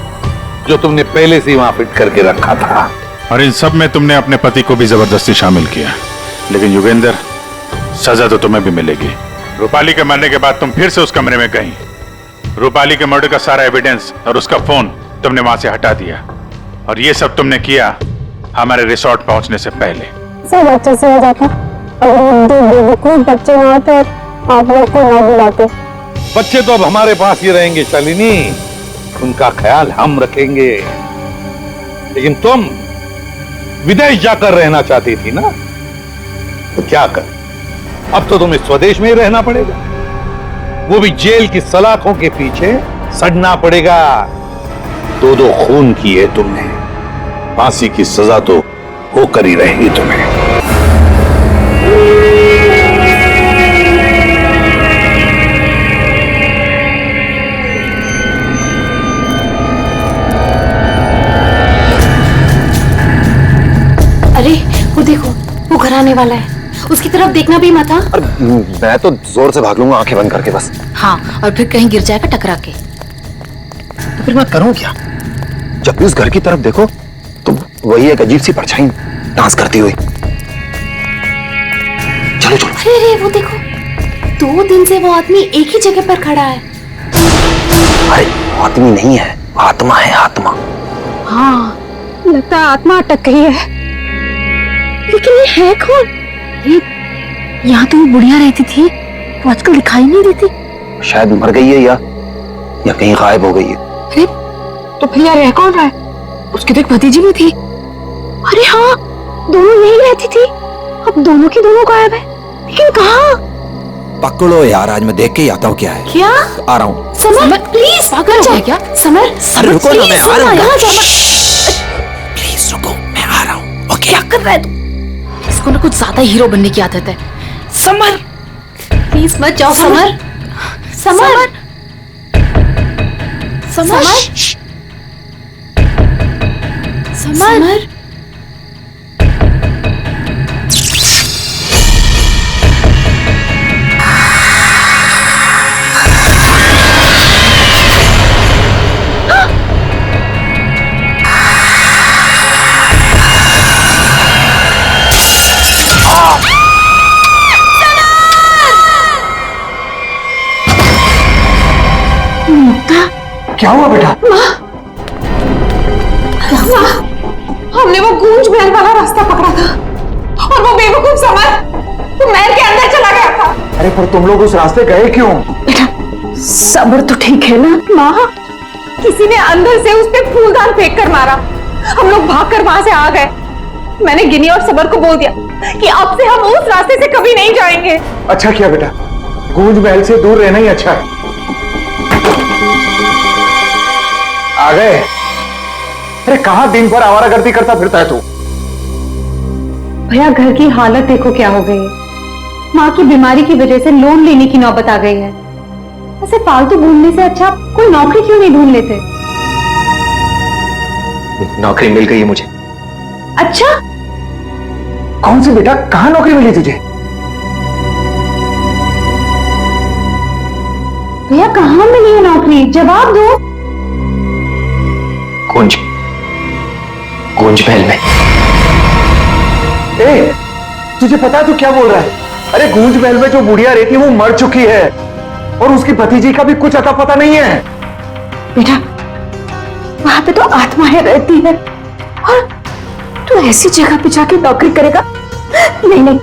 जो तुमने पहले से ही वहां फिट करके रखा था। और इन सब में तुमने अपने पति को भी जबरदस्ती शामिल किया। लेकिन युगेंद्र, सजा तो तुम्हें भी मिलेगी। रूपाली के मरने के बाद तुम फिर से उस कमरे में गई। रूपाली के मर्डर का सारा एविडेंस और उसका फोन तुमने वहां से हटा दिया, और ये सब तुमने किया हमारे रिसोर्ट पहुंचने से पहले। सब अच्छे से हो जाता अगर बच्चे ना आते और आप लोग को ना बुलाते। बच्चे तो अब हमारे पास ही रहेंगे शालिनी, उनका ख्याल हम रखेंगे। लेकिन तुम विदेश जाकर रहना चाहती थी ना, तो क्या कर, अब तो तुम्हें स्वदेश में ही रहना पड़ेगा, वो भी जेल की सलाखों के पीछे सड़ना पड़ेगा। 2 खून किए तुमने, फांसी की सजा तो होकर ही रहेगी तुम्हें। अरे वो देखो, वो घर आने वाला है। उसकी तरफ देखना भी मत। हाँ मैं तो जोर से भाग लूंगा आंखें बंद करके बस। हाँ, और फिर कहीं गिर जाएगा टकरा के। तो फिर मैं करूं क्या? जब भी उस घर की तरफ देखो तो वही एक अजीब सी परछाई डांस करती हुई। चलो चलो। अरे वो देखो, 2 दिन से वो आदमी एक ही जगह पर खड़ा है। अरे आदमी नहीं है, आत्मा है, आत्मा। हाँ, लगता है आत्मा अटक गई है। लेकिन ये है कौन? ये यहाँ तो वो बुढ़िया रहती थी, वो आजकल दिखाई नहीं देती। शायद मर गई है या कहीं गायब हो गई है। अरे तो फिर यार रह कौन रहा है? उसकी तो एक भतीजी भी थी। अरे हाँ, दोनों यही रहती थी। अब दोनों की दोनों गायब है, लेकिन कहाँ? पकड़ो यार, आज मैं देख के ही आता हूँ क्या है। क्या? आ रहा हूँ। समर प्लीज, पागल हो गया क्या? समर रुको ना, मैं आ रहा हूँ। प्लीज रुको, मैं आ रहा हूँ। ओके, क्या कर रहा है तू? इसको ना कुछ ज्यादा हीरो बनने की आदत है। समर प्लीज मत जाओ। Summer summer summer summer. क्या हुआ बेटा? हमने वो गूंज महल वाला रास्ता पकड़ा था और वो बेवकूफ समर वो महल के अंदर चला गया था। अरे पर तुम लोग उस रास्ते गए क्यों? बेटा सबर तो ठीक है ना? माँ, किसी ने अंदर से उस पे फूलदान फेंक कर मारा। हम लोग भागकर वहां से आ गए। मैंने गिनी और सबर को बोल दिया कि अब से हम उस रास्ते से कभी नहीं जाएंगे। अच्छा किया बेटा, गूंज महल से दूर रहना ही अच्छा है। आ गए? अरे कहाँ दिन भर आवारागर्दी करता फिरता है तू? भैया घर की हालत देखो क्या हो गई है। माँ की बीमारी की वजह से लोन लेने की नौबत आ गई है। ऐसे फालतू घूमने से अच्छा कोई नौकरी क्यों नहीं ढूंढ लेते? नौकरी मिल गई है मुझे। अच्छा? कौन सी बेटा, कहाँ नौकरी मिली तुझे? भैया कहाँ मिली है नौकरी? जवाब दो। गूंज महल में। ए, तुझे पता है तू क्या बोल रहा है? अरे गूंज महल में जो बुढ़िया रहती है वो मर चुकी है और उसकी भतीजी का भी कुछ अता पता नहीं है। बेटा वहां पे तो आत्माएं रहती है और तू ऐसी जगह पे जाके नौकरी करेगा? नहीं नहीं,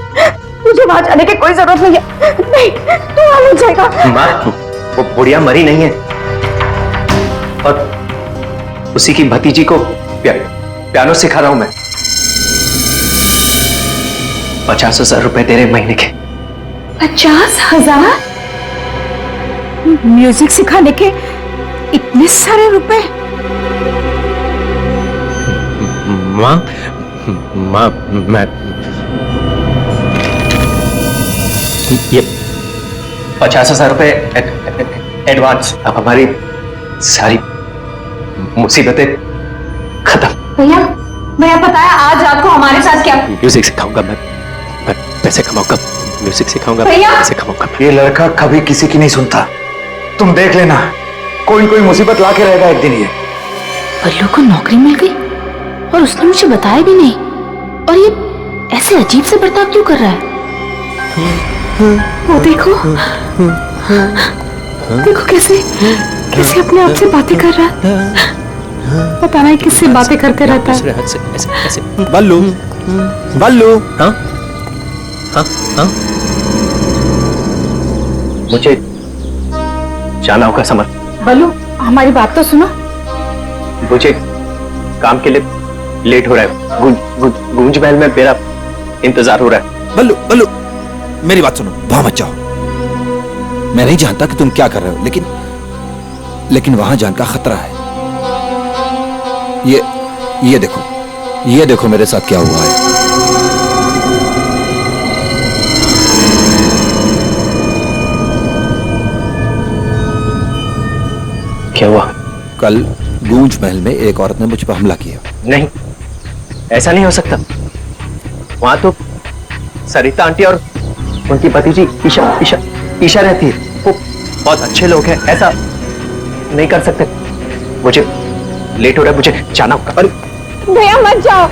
तुझे वहां जाने की कोई जरूरत नहीं है। नहीं, तू वहां नहीं जाएगा। माँ, वो बुढ़िया मरी नहीं है और उसी की भतीजी को पियानो सिखा रहा हूं मैं। 50,000 रुपए दे रहे महीने के। 50,000? म्यूजिक सिखाने के इतने सारे रुपए? माँ मैं ये 50,000 रुपए एडवांस। अब हमारी सारी मुसीबतें खत्म। भैया पता है आज रात को हमारे साथ क्या? म्यूजिक सिखाऊंगा मैं पैसे कमाऊंगा। म्यूजिक सिखाऊंगा, भैया? पैसे कमाऊंगा। ये लड़का कभी किसी की नहीं सुनता, तुम देख लेना, कोई कोई मुसीबत लाके रहेगा एक दिन ये। बल्लू को नौकरी मिल गई और उसने मुझे बताया भी नहीं। और ये ऐसे अजीब से बर्ताव क्यों कर रहा है? वो देखो देखो कैसे अपने आप से बातें कर रहा है। पता नहीं किससे बातें करते रहता है। बल्लू, बल्लू। हाँ हाँ हाँ, मुझे जाना होगा समर। बल्लू हमारी बात तो सुनो। मुझे काम के लिए लेट हो रहा है। गूंज महल में मेरा इंतजार हो रहा है। बल्लू बल्लू, मेरी बात सुनो, वहां मत जाओ। मैं नहीं जानता कि तुम क्या कर रहे हो, लेकिन वहां जान का खतरा है। ये देखो मेरे साथ क्या हुआ है। क्या हुआ? कल गूंज महल में एक औरत ने मुझ पर हमला किया। नहीं, ऐसा नहीं हो सकता। वहां तो सरिता आंटी और उनकी भतीजी ईशा ईशा ईशा रहती है। वो बहुत अच्छे लोग हैं, ऐसा नहीं कर सकते। मुझे लेट हो रहा है, मुझे जाना होगा। अरे भैया मत जाओ,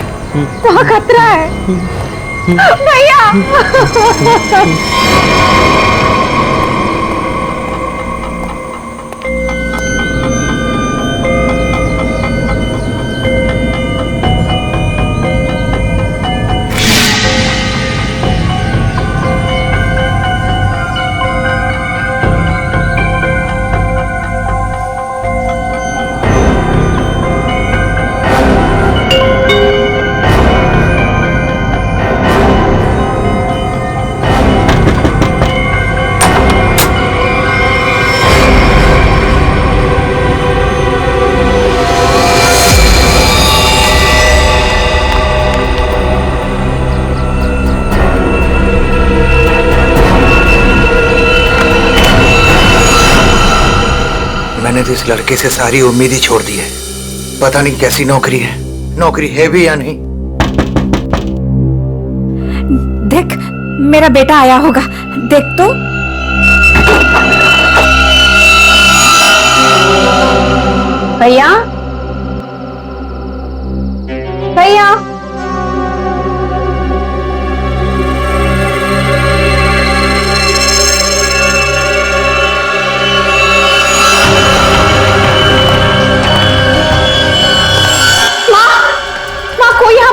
वहाँ खतरा है भैया। मैंने तो इस लड़के से सारी उम्मीद ही छोड़ दी है। पता नहीं कैसी नौकरी है, नौकरी है भी या नहीं। देख, मेरा बेटा आया होगा, देख तो। भैया भैया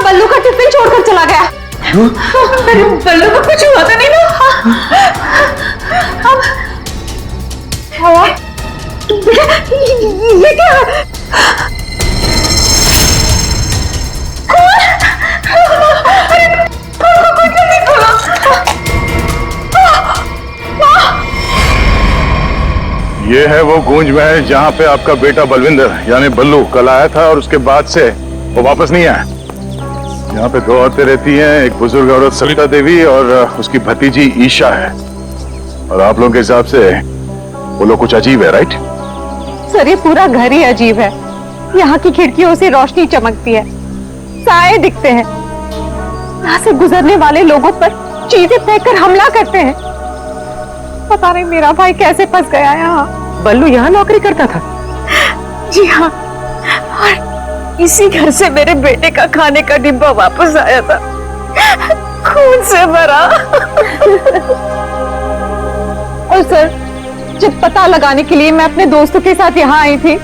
बल्लू का टिफिन छोड़कर चला गया। अरे बल्लू को कुछ हुआ तो नहीं ना? ये क्या? ये है वो गूंज महल जहाँ पे आपका बेटा बलविंदर यानी बल्लू कल आया था और उसके बाद से वो वापस नहीं आया। यहाँ पे 2 औरतें रहती हैं, एक बुजुर्ग औरत सरिता देवी और उसकी भतीजी ईशा है। और आप लोगों के हिसाब से वो लोग कुछ अजीब है, राइट? सर ये पूरा घर ही अजीब है। यहाँ की खिड़कियों से रोशनी चमकती है, साए दिखते हैं, यहाँ से गुजरने वाले लोगों पर चीजें फेंककर हमला करते हैं। पता नहीं मेरा भाई कैसे फंस गया यहाँ। बल्लू यहाँ नौकरी करता था? जी हाँ, और इसी घर से मेरे बेटे का खाने का डिब्बा वापस आया था, खून से भरा। और सर जब पता लगाने के लिए मैं अपने दोस्तों के साथ यहाँ आई थी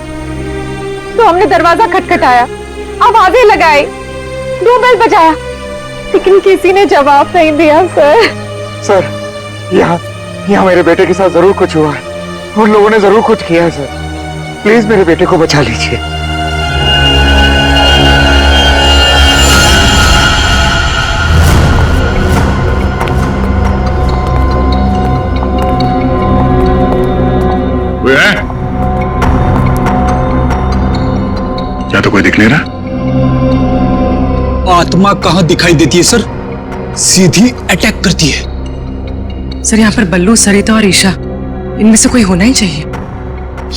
तो हमने दरवाजा खटखटाया, आवाजें लगाई, डोरबेल बजाया, लेकिन किसी ने जवाब नहीं दिया। सर यहाँ मेरे बेटे के साथ जरूर कुछ हुआ है, उन लोगों ने जरूर कुछ किया है। सर प्लीज मेरे बेटे को बचा लीजिए। क्या तो कोई दिख नहीं रहा? आत्मा कहां दिखाई देती है सर, सीधी अटैक करती है। सर यहाँ पर बल्लू, सरिता और ईशा, इनमें से कोई होना ही चाहिए।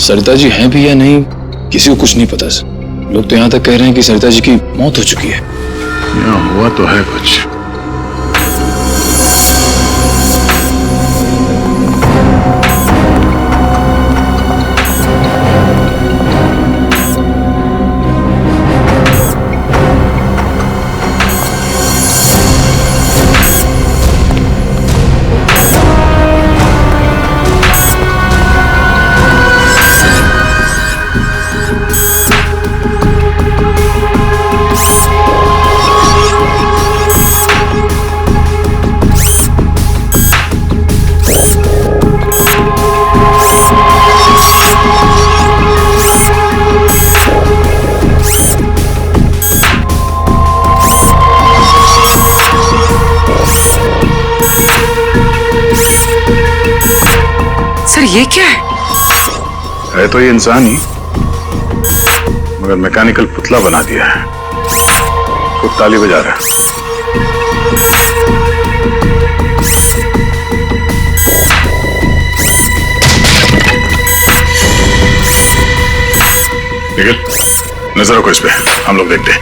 सरिता जी हैं भी या नहीं किसी को कुछ नहीं पता सर। लोग तो यहाँ तक कह रहे हैं कि सरिता जी की मौत हो चुकी है। यहाँ हुआ तो है कुछ। ये क्या है तो ये इंसान ही, मगर मैकेनिकल पुतला बना दिया है। खुद ताली बजा रहा है। निखिल, नजर रखो इस पे, हम लोग देखते हैं।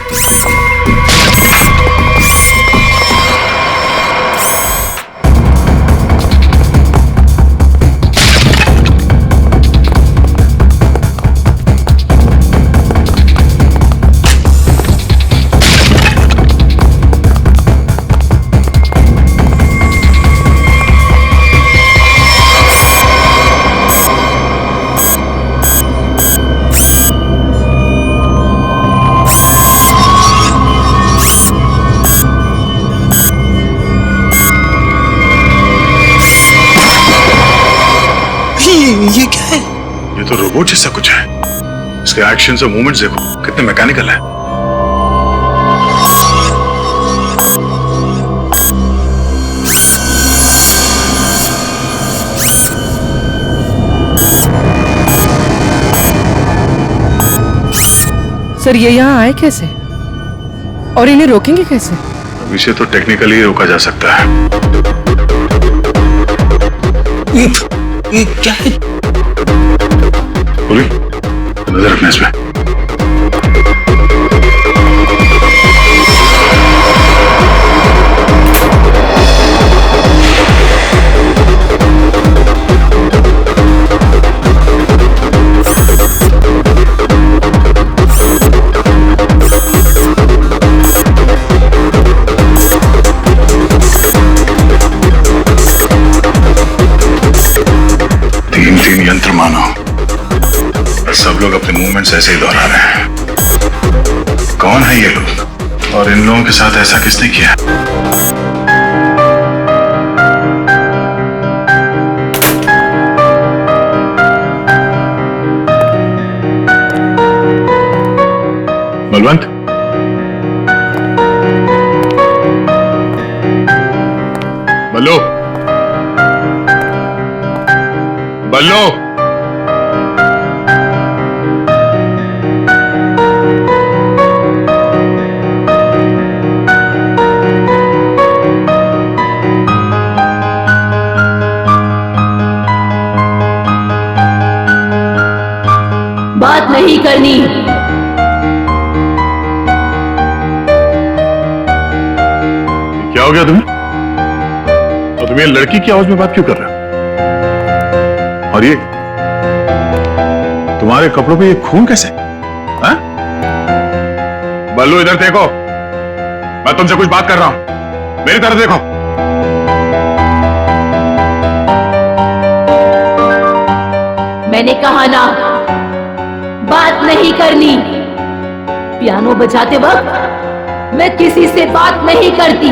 ये तो रोबोट जैसा कुछ है। इसके एक्शन और मूवमेंट्स देखो कितने मैकेनिकल है। सर ये यहाँ आए कैसे और इन्हें रोकेंगे कैसे? अब इसे तो टेक्निकली रोका जा सकता है। ये क्या है? बोली नजर रखना इस पे। तीन यंत्र मानो, सब लोग अपने मूवमेंट्स ऐसे ही दोहरा रहे हैं। कौन है ये लोग और इन लोगों के साथ ऐसा किसने किया? बलवंत, बल्लू, बल्लू, बात नहीं करनी। क्या हो गया तुम्हें? और तुम ये लड़की की आवाज में बात क्यों कर रहे हो? और ये तुम्हारे कपड़ों पे ये खून कैसे? हाँ? बल्लू इधर देखो, मैं तुमसे कुछ बात कर रहा हूं, मेरी तरफ देखो। मैंने कहा ना, बात नहीं करनी। पियानो बजाते वक्त मैं किसी से बात नहीं करती,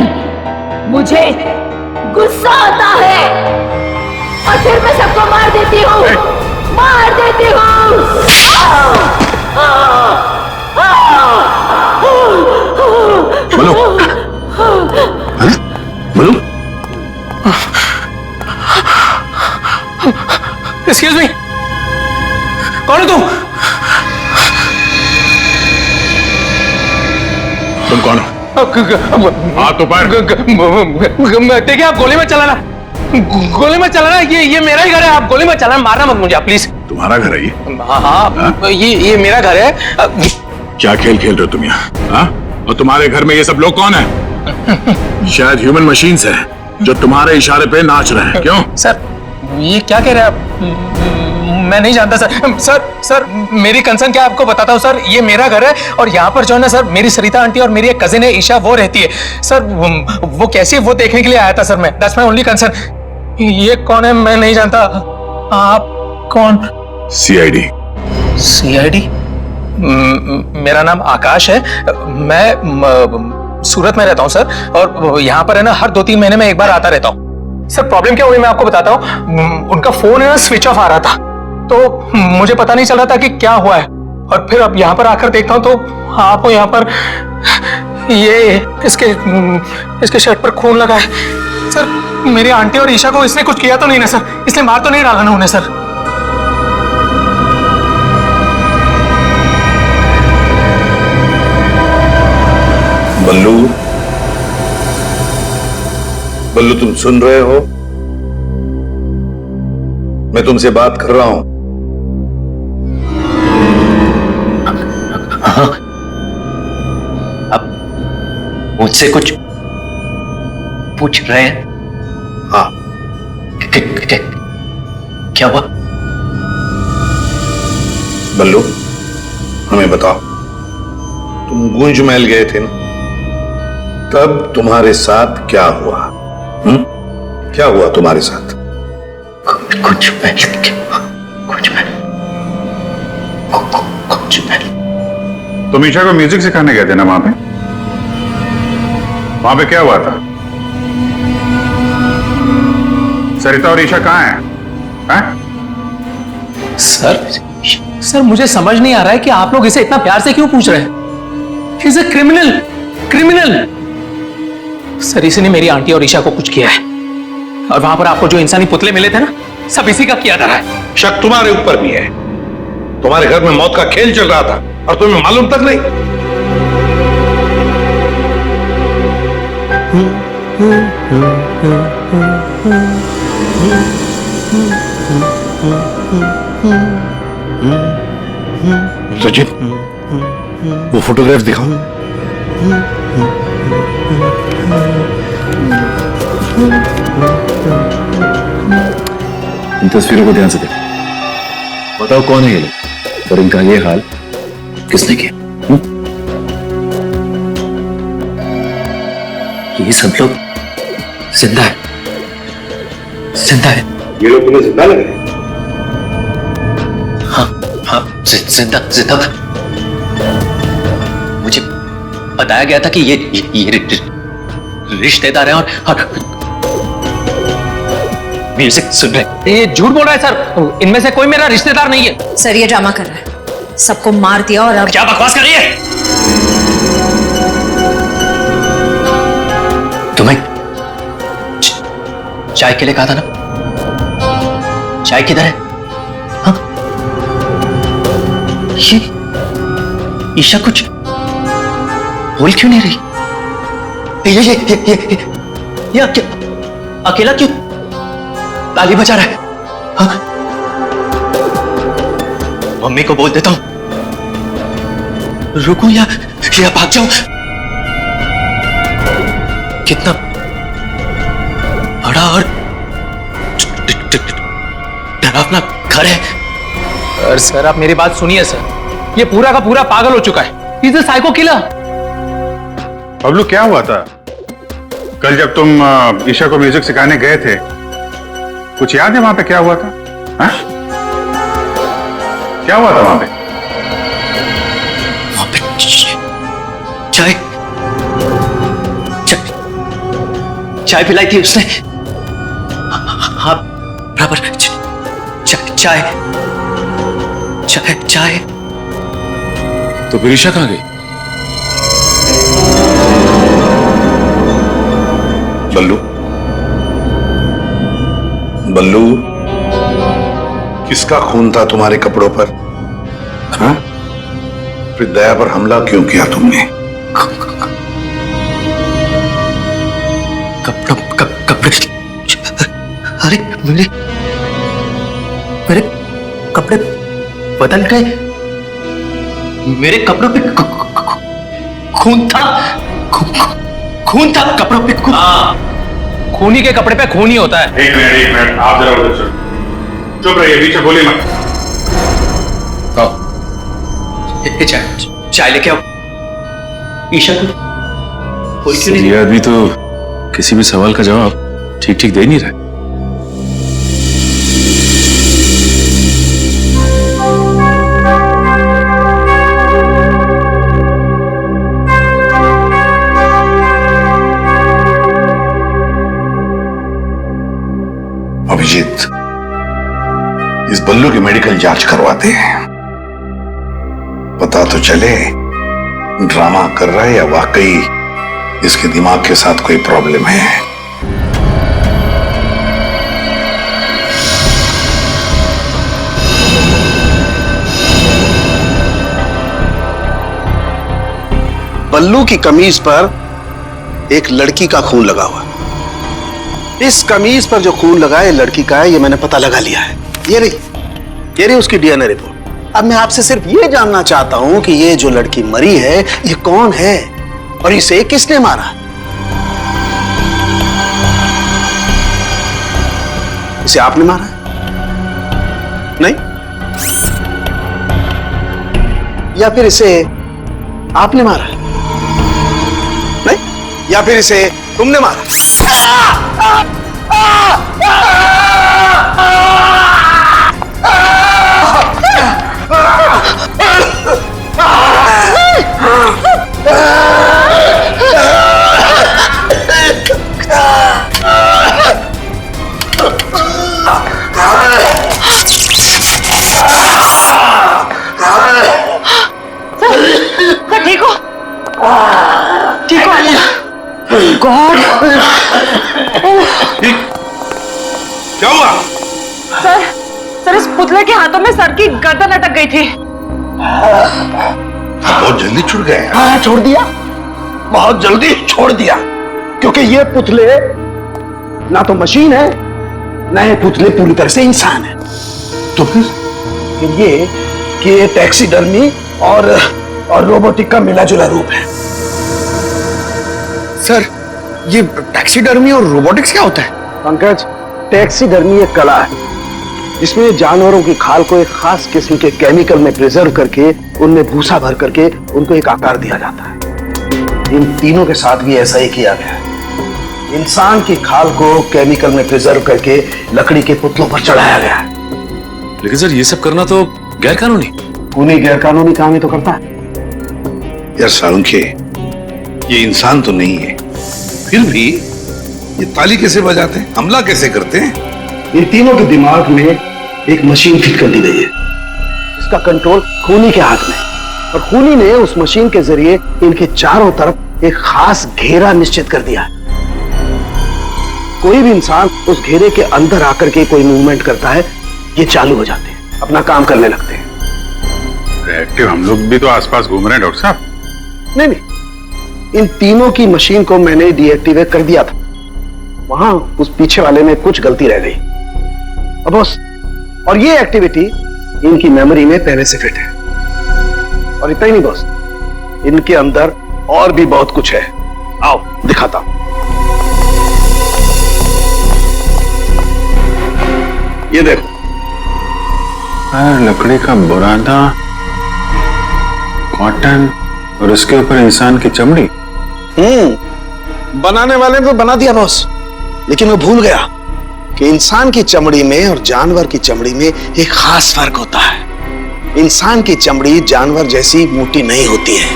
मुझे गुस्सा आता है और फिर मैं सबको मार देती हूँ, मार देती हूँ। बोलो, बोलो। एक्सक्यूज मी, कौन हो तुम? तुम कौन हो? हाथ तो पैर। देखिए आप गोली मत चलाना, गोली मत चलाना। ये मेरा ही घर है, आप गोली मत चलाना, मारना मत मुझे आप प्लीज। तुम्हारा घर है ये? हाँ, ये मेरा घर है। क्या खेल खेल रहे हो तुम यहाँ? हाँ? और तुम्हारे घर में ये सब लोग कौन है? शायद ह्यूमन मशीन्स है जो तुम्हारे इशारे पे नाच रहे हैं। क्यों? सर ये क्या कह रहे हैं आप? मैं नहीं जानता सर। मेरी कंसर्न क्या आपको बताता हूँ सर। ये मेरा घर है और यहाँ पर जो है ना सर, मेरी सरिता आंटी और मेरी एक कजिन है ईशा, वो रहती है सर। वो कैसी है वो देखने के लिए आया था सर मैं। That's my only concern. ये कौन है मैं नहीं जानता। आप कौन? सीआईडी। सीआईडी? मेरा नाम आकाश है। मैं सूरत में रहता हूँ सर, और यहाँ पर है ना हर 2-3 महीने में एक बार आता रहता हूँ। सर प्रॉब्लम क्या हुई मैं आपको बताता हूँ। उनका फोन है ना स्विच ऑफ आ रहा था, तो मुझे पता नहीं चल रहा था कि क्या हुआ है। और फिर अब यहाँ पर आकर देखता हूँ तो आपको यहाँ पर ये इसके शर्ट पर खून लगा है। सर मेरी आंटी और ईशा को इसने कुछ किया तो नहीं ना सर? इसने मार तो नहीं डाला ना उन्हें सर? बल्लू, बल्लू तुम सुन रहे हो? मैं तुमसे बात कर रहा हूं। अब मुझसे कुछ पूछ रहे हैं? हाँ। क्या हुआ? बल्लू हमें बताओ, तुम गूंज महल गए थे ना, तब तुम्हारे साथ क्या हुआ? क्या हुआ तुम्हारे साथ? कुछ तुम ईशा को म्यूजिक सिखाने गए थे ना वहां पे क्या हुआ था? सरिता और ईशा कहाँ हैं? सर मुझे समझ नहीं आ रहा है कि आप लोग इसे इतना प्यार से क्यों पूछ रहे हैं। He's a criminal। सर इसने मेरी आंटी और ईशा को कुछ किया है, और वहां पर आपको जो इंसानी पुतले मिले थे ना, सब इसी का किया धरा है। शक तुम्हारे ऊपर भी है। तुम्हारे घर में मौत का खेल चल रहा था और तुम्हें मालूम तक नहीं। सचिन, वो फोटोग्राफ दिखाओ। इन तस्वीरों को ध्यान से देखो, बताओ कौन है ये लोग और इनका ये हाल किसने किया? ये सब लोग जिंदा है, जिंदा है। ये लोग तुम्हें जिंदा लग रहे हैं? हाँ, जिंदा जिंदा। मुझे बताया गया था कि ये रिश्तेदार हैं और म्यूजिक सुन रहे। ये झूठ बोल रहा है सर, इनमें से कोई मेरा रिश्तेदार नहीं है। सर ये ड्रामा कर रहा है, सबको मार दिया और अब क्या बकवास कर रही है? तुम्हें चाय के लिए कहा था ना, चाय किधर है? हाँ? ये ईशा कुछ बोल क्यों नहीं रही? ये अकेला क्यों ताली बजा रहा है? हाँ? मम्मी को बोल देता हूं, रुकूं या भाग जाऊं? कितना बड़ा और डरावना घर है। सर आप मेरी बात सुनिए सर, ये पूरा का पूरा पागल हो चुका है। He's a psycho killer। Bablu, क्या हुआ था कल जब तुम ईशा को म्यूजिक सिखाने गए थे? कुछ याद है वहां पे क्या हुआ था? हा? क्या हुआ था वहां पे? चाय चाय पिलाई थी उसने। हाँ बराबर। चाय चाय चाय। तो फिर ईशा कहां गई? बल्लू, बल्लू, किसका खून था तुम्हारे कपड़ों पर? हाँ? फिर दया पर हमला क्यों किया तुमने? कपड़े अरे मेरे कपड़े बदल गए। मेरे कपड़ों पे खून था, खून था कपड़ों पे। खूनी के कपड़े पे खून ही होता है। एक मिनट, आप जरा उधर चलो। चुप रहिए, बीच बोलिए मत। चाय लेके आओ। ईशा को ये आदमी तो किसी भी सवाल का जवाब ठीक ठीक दे नहीं रहा। अभिजीत, इस बल्लू की मेडिकल जांच करवाते हैं, पता तो चले ड्रामा कर रहा है या वाकई इसके दिमाग के साथ कोई प्रॉब्लम है। बल्लू की कमीज पर एक लड़की का खून लगा हुआ। इस कमीज पर जो खून लगा है लड़की का है, ये मैंने पता लगा लिया है। ये रही उसकी डीएनए रिपोर्ट। अब मैं आपसे सिर्फ ये जानना चाहता हूं कि ये जो लड़की मरी है ये कौन है और इसे किसने मारा? इसे आपने मारा? नहीं? या फिर इसे आपने मारा? नहीं? या फिर इसे तुमने मारा? गॉड! क्या हुआ? सर इस पुतले के हाथों में सर की गर्दन अटक गई थी। बहुत जल्दी छुड़ गए। हाँ, छोड़ दिया, बहुत जल्दी छोड़ दिया, क्योंकि ये पुतले ना तो मशीन है, ना ये पुतले पूरी तरह से इंसान है। तो फिर ये कि ये टैक्सीडर्मी और रोबोटिक का मिला जुला रूप है। सर, ये टैक्सीडर्मी और रोबोटिक्स क्या होता है? पंकज, टैक्सीडर्मी एक कला है जिसमें जानवरों की खाल को एक खास किस्म के केमिकल में प्रिजर्व करके उनमें भूसा भर करके उनको एक आकार दिया जाता है। इन तीनों के साथ भी ऐसा ही किया गया है। इंसान की खाल को केमिकल में प्रिजर्व करके लकड़ी के पुतलों पर चढ़ाया गया है। लेकिन सर ये सब करना तो गैर कानूनी। खूनी गैर कानूनी काम ही तो करता है। यार सालुंखे, ये इंसान तो नहीं है, फिर भी ये ताली कैसे बजाते हैं, हमला कैसे करते हैं? इन तीनों के दिमाग में एक मशीन फिट कर दी गई है। इसका कंट्रोल खूनी के हाथ में, और खूनी ने उस मशीन के जरिए इनके चारों तरफ एक खास घेरा निश्चित कर दिया है। कोई भी इंसान उस घेरे के अंदर आकर के कोई मूवमेंट करता है, ये चालू हो जाते हैं, अपना काम करने लगते हैं। एक्टिव हम लोग भी तो आसपास घूम रहे हैं डॉक्टर साहब। नहीं, इन तीनों की मशीन को मैंने डीएक्टिवेट कर दिया था। वहां उस पीछे वाले में कुछ गलती रह गई। अब बॉस, और ये एक्टिविटी इनकी मेमोरी में पहले से फिट है। और इतना ही नहीं बॉस, इनके अंदर और भी बहुत कुछ है। आओ दिखाता हूं। ये देखो, लकड़ी का बुरादा, कॉटन और उसके ऊपर इंसान की चमड़ी। बनाने वाले ने तो बना दिया बॉस, लेकिन वो भूल गया कि इंसान की चमड़ी में और जानवर की चमड़ी में एक खास फर्क होता है। इंसान की चमड़ी जानवर जैसी मोटी नहीं होती है,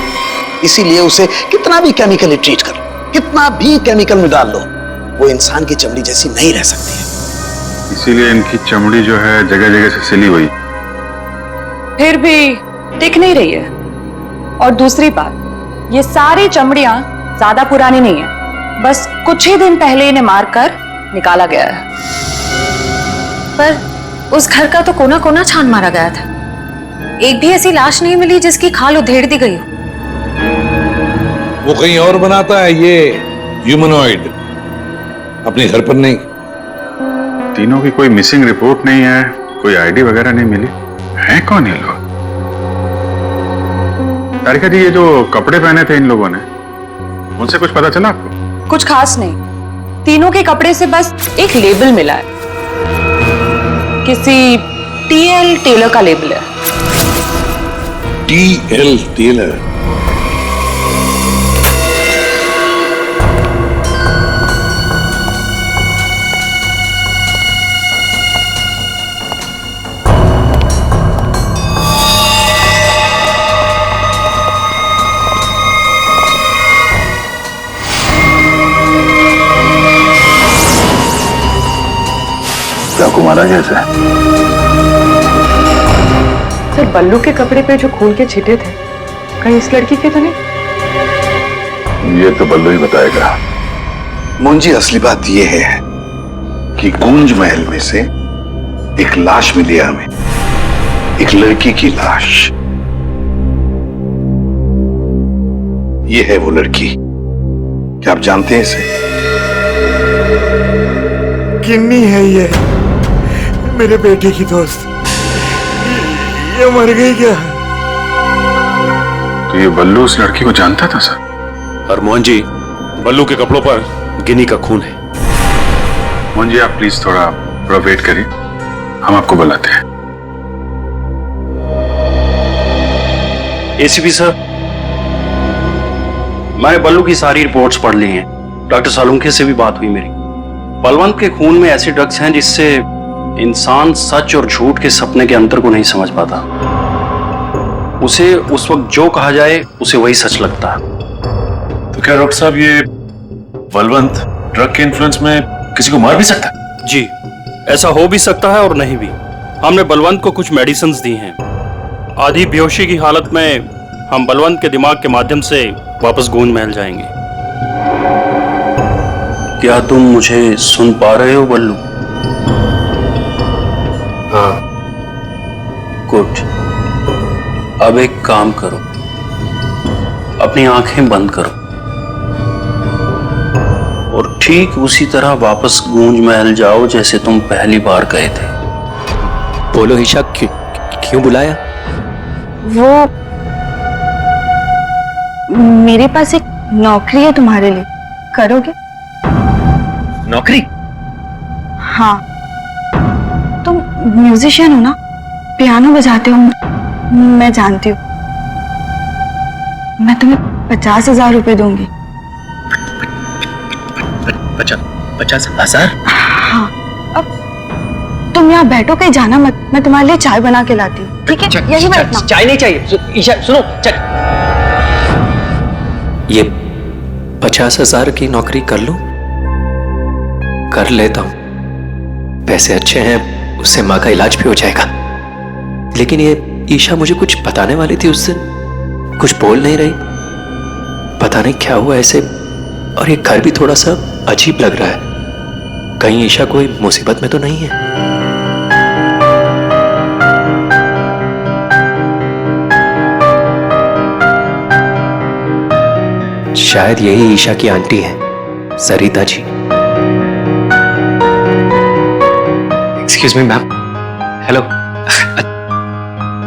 इसीलिए उसे कितना भी केमिकली ट्रीट कर लो, कितना भी केमिकल में डाल लो, वो इंसान की चमड़ी जैसी नहीं रह सकती है। इसीलिए इनकी चमड़ी जो है जगह जगह से सिली हुई। फिर भी दिख नहीं रही है। और दूसरी बात, ये सारी चमड़ियां ज्यादा पुरानी नहीं है, बस कुछ ही दिन पहले इन्हें मारकर निकाला गया है। पर उस घर का तो कोना कोना छान मारा गया था, एक भी ऐसी लाश नहीं मिली जिसकी खाल उधेड़ दी गई हो। वो कहीं और बनाता है ये ह्यूमनॉइड, अपने घर पर नहीं। तीनों की कोई मिसिंग रिपोर्ट नहीं है, कोई आईडी वगैरह नहीं मिली। है कौन ये लोग? तारिका जी, ये जो कपड़े पहने थे इन लोगों ने, उनसे कुछ पता चला आपको? कुछ खास नहीं, तीनों के कपड़े से बस एक लेबल मिला है, किसी टीएल टेलर का लेबल है। TL Taylor? कुमारा जैसा। सर, बल्लू के कपड़े पे जो खून के छींटे थे, कहीं इस लड़की के तो नहीं? ये तो बल्लू ही बताएगा। मुंजी, असली बात यह है कि गूंज महल में से एक लाश मिली हमें, एक लड़की की लाश। ये है वो लड़की। क्या आप जानते हैं इसे? किन्नी है ये, मेरे बेटे की दोस्त। ये मर गई क्या? तो ये बल्लू उस लड़की को जानता था सर? और मोहन जी, बल्लू के कपड़ों पर गिनी का खून है। मोहन जी, आप प्लीज थोड़ा वेट करिए, हम आपको बुलाते हैं। एसीपी सर, मैंने बल्लू की सारी रिपोर्ट्स पढ़ ली हैं। डॉक्टर सालुंखे से भी बात हुई मेरी। बलवंत के खून में ऐसे ड्रग्स हैं जिससे इंसान सच और झूठ के सपने के अंतर को नहीं समझ पाता। उसे उस वक्त जो कहा जाए उसे वही सच लगता है। तो क्या डॉक्टर साहब, ये बलवंत ड्रग के इन्फ्लुएंस में किसी को मार भी सकता है? जी, ऐसा हो भी सकता है और नहीं भी। हमने बलवंत को कुछ मेडिसिन दी हैं। आधी बेहोशी की हालत में हम बलवंत के दिमाग के माध्यम से वापस गूंज महल जाएंगे। क्या तुम मुझे सुन पा रहे हो बल्लू? हाँ। गुड। अब एक काम करो, अपनी आंखें बंद करो और ठीक उसी तरह वापस गूंज महल जाओ जैसे तुम पहली बार गए थे। बोलो ईशा, क्यों बुलाया? वो मेरे पास एक नौकरी है तुम्हारे लिए, करोगे? नौकरी? हाँ, तुम म्यूजिशियन हो ना, पियानो बजाते हो, मैं जानती हूँ। मैं तुम्हें 50,000 रुपए दूंगी। 50,000? हाँ, अब तुम यहाँ बैठो, कहीं जाना मत, मैं तुम्हारे लिए चाय बना के लाती हूँ, ठीक है? यही बैठना। चाय नहीं चाहिए ईशा, सुनो। ये 50,000 की नौकरी कर लूं? कर लेता हूं, पैसे अच्छे हैं, उससे माँ का इलाज भी हो जाएगा। लेकिन ये ईशा मुझे कुछ बताने वाली थी उस दिन, कुछ बोल नहीं रही, पता नहीं क्या हुआ ऐसे। और ये घर भी थोड़ा सा अजीब लग रहा है, कहीं ईशा कोई मुसीबत में तो नहीं है? शायद यही ईशा की आंटी है, Sarita ji. Excuse me ma'am. Hello.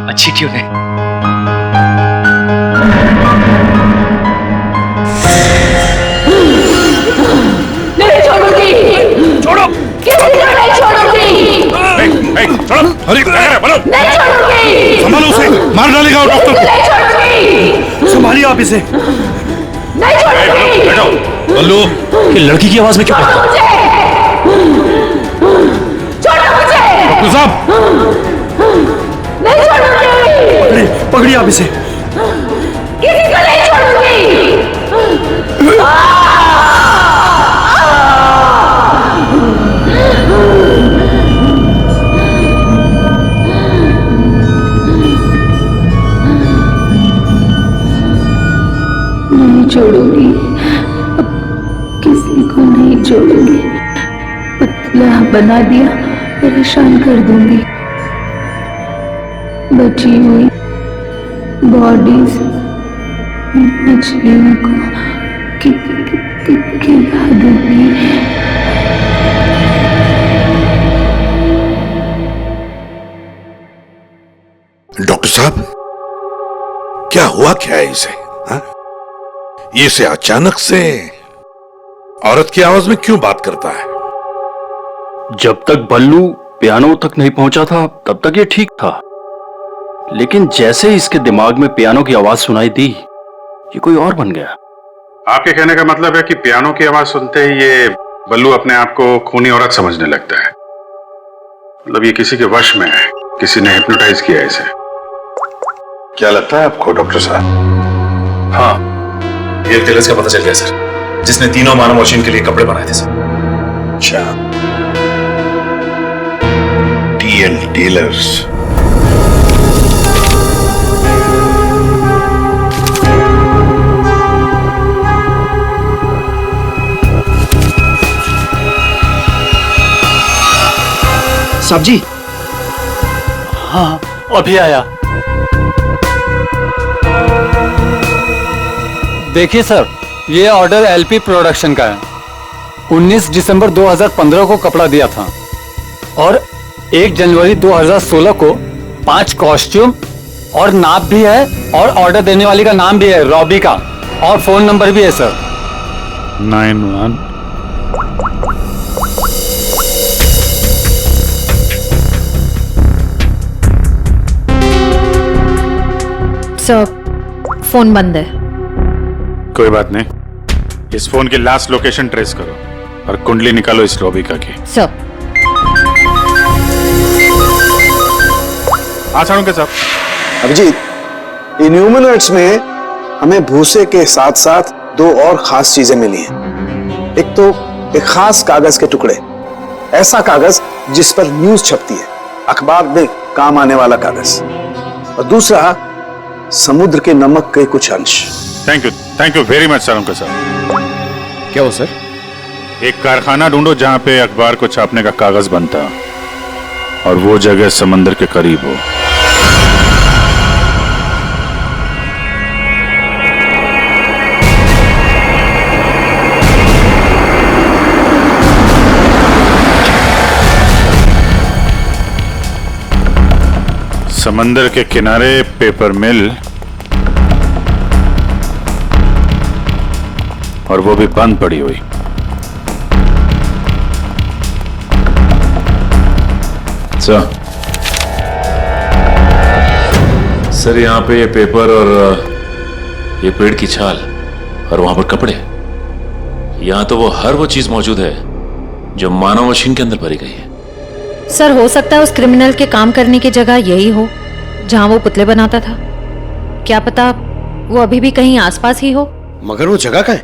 अच्छी ट्यून है। नहीं छोड़ूंगी। छोड़ो। किसी को नहीं छोड़ूंगी। छोड़ो। अरे क्या कर रहे हो? नहीं छोड़ूंगी। संभालो उसे, मार डालेगा वो डॉक्टर को। नहीं छोड़ूंगी। संभालिए आप इसे। नहीं छोड़ूंगी। बल्लू, ये लड़की की आवाज में क्यों छोड़ो मुझे। छोड़ो मुझे। डॉक्टर साहब, नहीं छोड़ूंगी। पकड़िए आप इसे। किसी को नहीं छोड़ूंगी। नहीं छोड़ूंगी, अब किसी को नहीं छोड़ूंगी। पतला बना दिया, परेशान कर दूंगी। बची हुई बॉडीज मछलियों को खिला दूंगी। डॉक्टर साहब, क्या हुआ, क्या है इसे? हाँ? ये से अचानक से औरत की आवाज में क्यों बात करता है? जब तक बल्लू पियानो तक नहीं पहुंचा था तब तक ये ठीक था, लेकिन जैसे ही इसके दिमाग में पियानो की आवाज सुनाई दी, ये कोई और बन गया। आपके कहने का मतलब है कि पियानो की आवाज सुनते ही ये बल्लू अपने आप को खूनी औरत समझने लगता है। मतलब ये किसी के वश में है, किसी ने हिप्नोटाइज किया है इसे। क्या लगता है आपको डॉक्टर साहब? हाँ, ये टेलर्स का पता चल गया सर, जिसने तीनों मानव मशीन के लिए कपड़े बनाए थे सर। अच्छा, टीएल टेलर्स। साहब जी। हाँ, अभी आया। देखिए सर, ये ऑर्डर एलपी प्रोडक्शन का है। 19 दिसंबर 2015 को कपड़ा दिया था और 1 जनवरी 2016 को 5 कॉस्ट्यूम और नाप भी है, और ऑर्डर देने वाली का नाम भी है, रॉबी का, और फोन नंबर भी है सर। 91 सर, फोन बंद है। कोई बात नहीं, इस फोन की लास्ट लोकेशन ट्रेस करो और कुंडली निकालो इस रॉबिका की। सर। हाँ के साहब। अभिजीत, इन ह्यूमनॉइड्स में हमें भूसे के साथ साथ 2 और खास चीजें मिली हैं। एक तो एक खास कागज के टुकड़े, ऐसा कागज जिस पर न्यूज छपती है, अखबार में काम आने वाला कागज, और दूसरा समुद्र के नमक के कुछ अंश। Thank you very much sir. उनका सर क्या हो सर? एक कारखाना ढूंढो जहां पे अखबार को छापने का कागज बनता और वो जगह समंदर के करीब हो। समंदर के किनारे पेपर मिल, और वो भी बंद पड़ी हुई। सर यहाँ पे ये पेपर और ये पेड़ की छाल और वहां पर कपड़े, यहाँ तो हर वो चीज मौजूद है जो मानव मशीन के अंदर भरी गई है। सर हो सकता है उस क्रिमिनल के काम करने की जगह यही हो जहां वो पुतले बनाता था। क्या पता वो अभी भी कहीं आसपास ही हो। मगर वो जगह कहाँ है?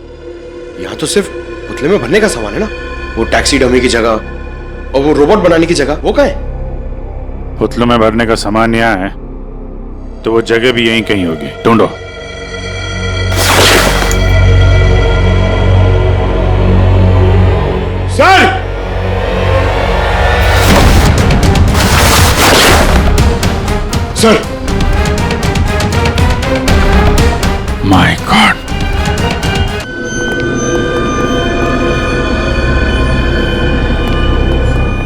यहाँ तो सिर्फ पुतले में भरने का सामान है ना। वो टैक्सी डमी की जगह और वो रोबोट बनाने की जगह वो कहाँ है? पुतलों में भरने का सामान यहाँ है तो वो जगह भी यहीं कहीं होगी। ढूंढो। सर! सर! माय गॉड,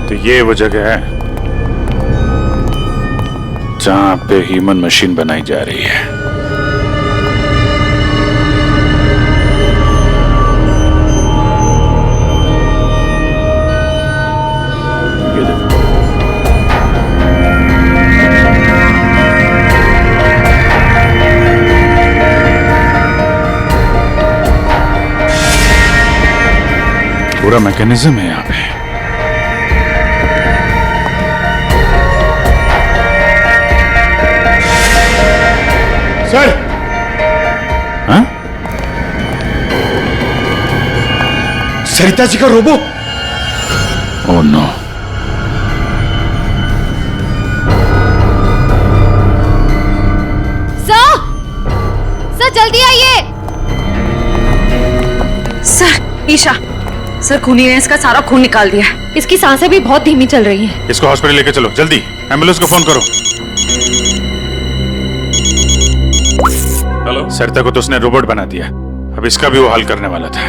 तो ये वो जगह है जहां पे ह्यूमन मशीन बनाई जा रही है। पूरा मैकेनिज्म है यहाँ पे। सर! हाँ? सरिता जी का रोबो? Oh no. सर जल्दी आइए। सर ईशा, सर खूनी ने इसका सारा खून निकाल दिया है। इसकी सांसें भी बहुत धीमी चल रही हैं। इसको हॉस्पिटल लेके चलो जल्दी। एम्बुलेंस को फोन करो। हेलो। सरिता को तो उसने रोबोट बना दिया, अब इसका भी वो हल करने वाला था।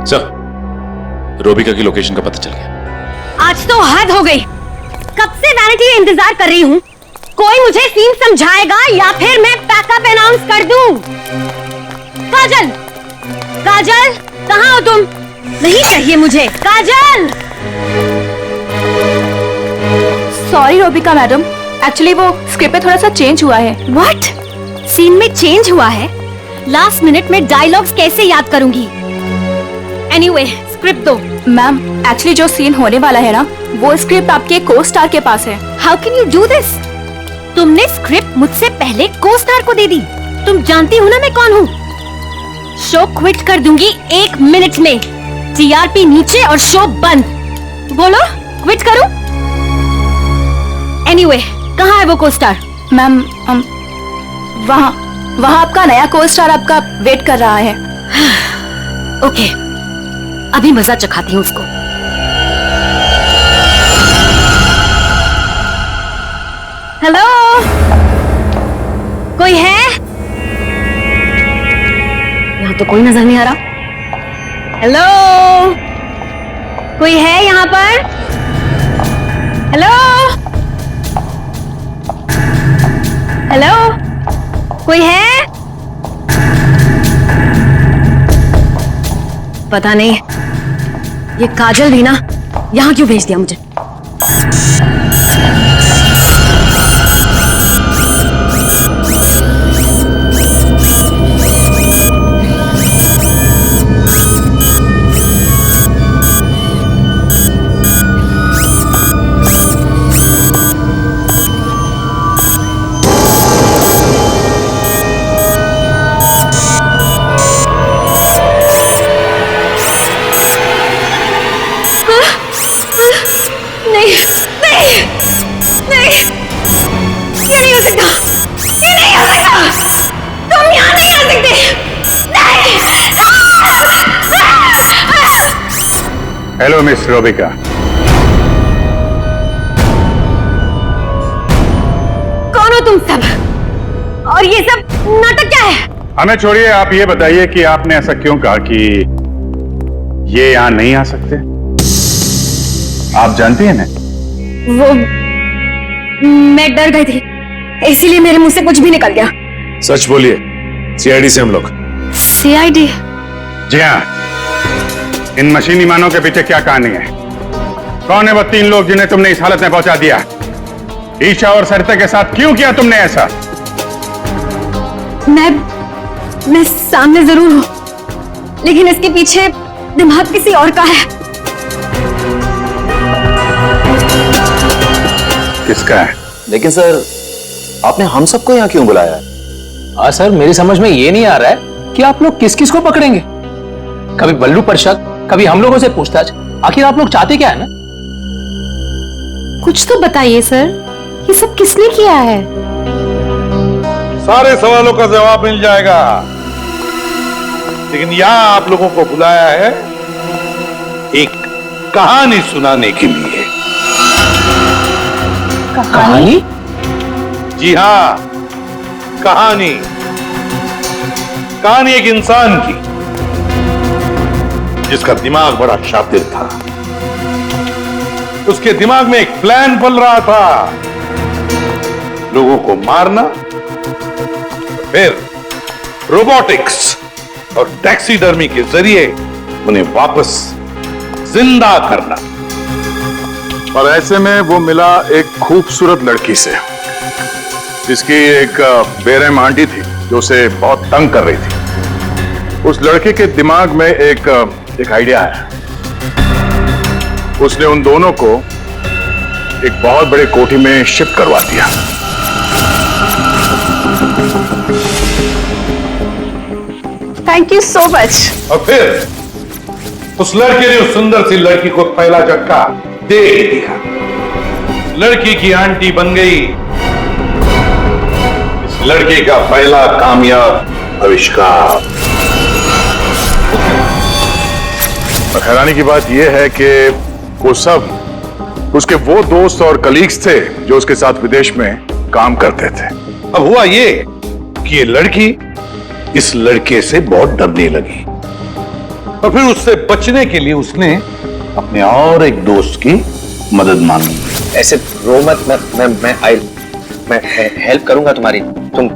सर रोबिका की लोकेशन का पता चल गया। आज तो हद हो गई। कब से वैनिटी में इंतजार कर रही हूँ। कोई मुझे सीन समझाएगा या फिर मैं पैकअप अनाउंस कर दूं। काजल, काजल कहाँ हो तुम? नहीं चाहिए मुझे। काजल! सॉरी रोबिका मैडम, एक्चुअली वो स्क्रिप्ट में थोड़ा सा चेंज हुआ है। व्हाट? सीन में चेंज हुआ है? लास्ट मिनट में डायलॉग्स कैसे याद करूंगी? एनीवे, स्क्रिप्ट दो। मैम एक्चुअली जो सीन होने वाला है ना, वो स्क्रिप्ट आपके को स्टार के पास है। How can you do this? तुमने स्क्रिप्ट मुझसे पहले को स्टार को दे दी। तुम जानती हो ना मैं कौन हूँ। शो क्विट कर दूंगी 1 मिनट में। टीआरपी नीचे और शो बंद। बोलो क्विट करूं? एनीवे, कहाँ है वो को स्टार? मैम वहाँ आपका नया को स्टार आपका वेट कर रहा है। ओके, अभी मजा चखाती हूँ उसको। हेलो, कोई है? यहाँ तो कोई नजर नहीं आ रहा। हेलो, कोई है यहाँ पर? हेलो, हेलो, कोई है? पता नहीं ये काजल भी ना यहाँ क्यों भेज दिया मुझे। Hello miss Robika. कौन हो तुम सब? और ये सब नाटक क्या है? हमें छोड़िए, आप ये बताइए कि आपने ऐसा क्यों कहा कि ये यहां नहीं आ सकते? आप जानती हैं ना? वो मैं डर गई थी, इसीलिए मेरे मुंह से कुछ भी निकल गया। सच बोलिए, सीआईडी से हम लोग। सीआईडी? जी हाँ। इन मशीनी मानों के पीछे क्या कहानी है? कौन है वो 3 लोग जिन्हें तुमने इस हालत में पहुंचा दिया? ईशा और सरिता के साथ क्यों किया तुमने ऐसा? मैं सामने जरूर हूं, लेकिन इसके पीछे दिमाग किसी और का है। किसका है? लेकिन सर, आपने हम सबको यहाँ क्यों बुलाया है? सर, मेरी समझ में ये नहीं आ रहा है कि आप लोग किस किस को पकड़ेंगे। कभी बल्लू पर शक, कभी हम लोगों से पूछताछ। आखिर आप लोग चाहते क्या है ना? कुछ तो बताइए सर, ये सब किसने किया है? सारे सवालों का जवाब मिल जाएगा, लेकिन यहां आप लोगों को बुलाया है एक कहानी सुनाने के लिए। कहानी? जी हां, कहानी। कहानी एक इंसान की, जिसका दिमाग बड़ा शातिर था। उसके दिमाग में एक प्लान पल रहा था, लोगों को मारना, फिर रोबोटिक्स और टैक्सीडर्मी के जरिए उन्हें वापस जिंदा करना। और ऐसे में वो मिला एक खूबसूरत लड़की से, जिसकी एक बेरहम आंटी थी जो उसे बहुत तंग कर रही थी। उस लड़के के दिमाग में एक आइडिया है। उसने उन दोनों को एक बहुत बड़े कोठी में शिफ्ट करवा दिया। Thank you so much. और फिर उस लड़के ने उस सुंदर सी लड़की को पहला झटका दे दिया। लड़की की आंटी बन गई इस लड़के का पहला कामयाब आविष्कार। और हैरानी की बात यह है कि वो सब उसके वो दोस्त और कलीग्स थे जो उसके साथ विदेश में काम करते थे। अब हुआ ये कि ये लड़की इस लड़के से बहुत डरने लगी, और फिर उससे बचने के लिए उसने अपने और एक दोस्त की मदद मांगी। ऐसे रो मत, मैं हेल्प करूंगा तुम्हारी, तुम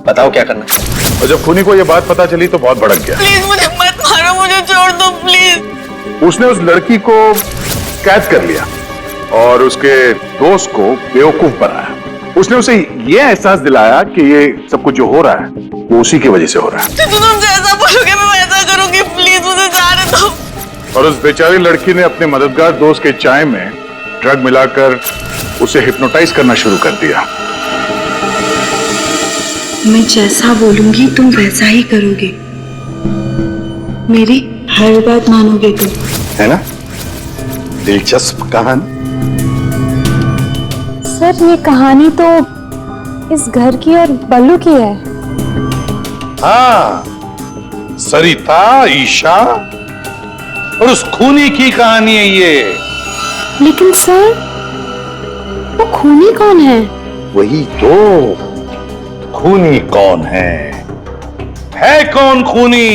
बताओ क्या करना है। और जब खूनी को यह बात पता चली तो बहुत भड़क गया। प्लीज मुझे मत मारो, मुझे छोड़ दो प्लीज। उसने उस लड़की को कैद कर लिया और उसके दोस्त को बेवकूफ बनाया। उसने उसे यह एहसास दिलाया कि ये सब कुछ जो हो रहा है वो उसी की वजह से हो रहा है। तो तुम जैसा बोलोगे मैं वैसा करूंगी, प्लीज मुझे जाने दो। और उस बेचारी लड़की ने अपने मददगार दोस्त के चाय में ड्रग मिलाकर उसे हिप्नोटाइज करना शुरू कर दिया। मैं जैसा बोलूंगी तुम वैसा ही करोगे, मेरी हर बात मानोगे तुम, है ना? दिलचस्प कहानी। सर, ये कहानी तो इस घर की और बल्लू की है। हाँ, सरिता, ईशा और उस खूनी की कहानी है ये। लेकिन सर, वो खूनी कौन है? वही तो, खूनी कौन है कौन खूनी?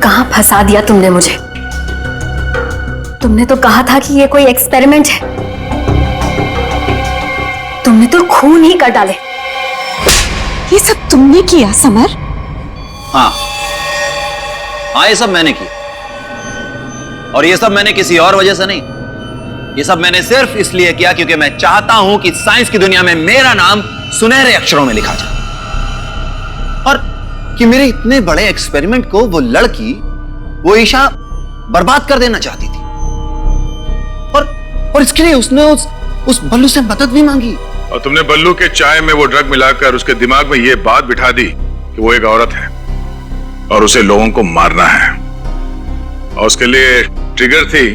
कहां फंसा दिया तुमने मुझे? तुमने तो कहा था कि ये कोई एक्सपेरिमेंट है। तुमने तो खून ही कर डाले। ये सब तुमने किया समर? हाँ, ये सब मैंने किया, और ये सब मैंने किसी और वजह से नहीं। ये सब मैंने सिर्फ इसलिए किया क्योंकि मैं चाहता हूं कि साइंस की दुनिया में मेरा नाम सुनहरे अक्षरों में लिखा जाए, और कि मेरे इतने बड़े एक्सपेरिमेंट को वो लड़की, वो ईशा बर्बाद कर देना चाहती थी। और इसके लिए उसने उस बल्लू से मदद भी मांगी। और तुमने बल्लू के चाय में वो ड्रग मिलाकर उसके दिमाग में ये बात बिठा दी कि वो एक औरत है और उसे लोगों को मारना है, और उसके लिए ट्रिगर थी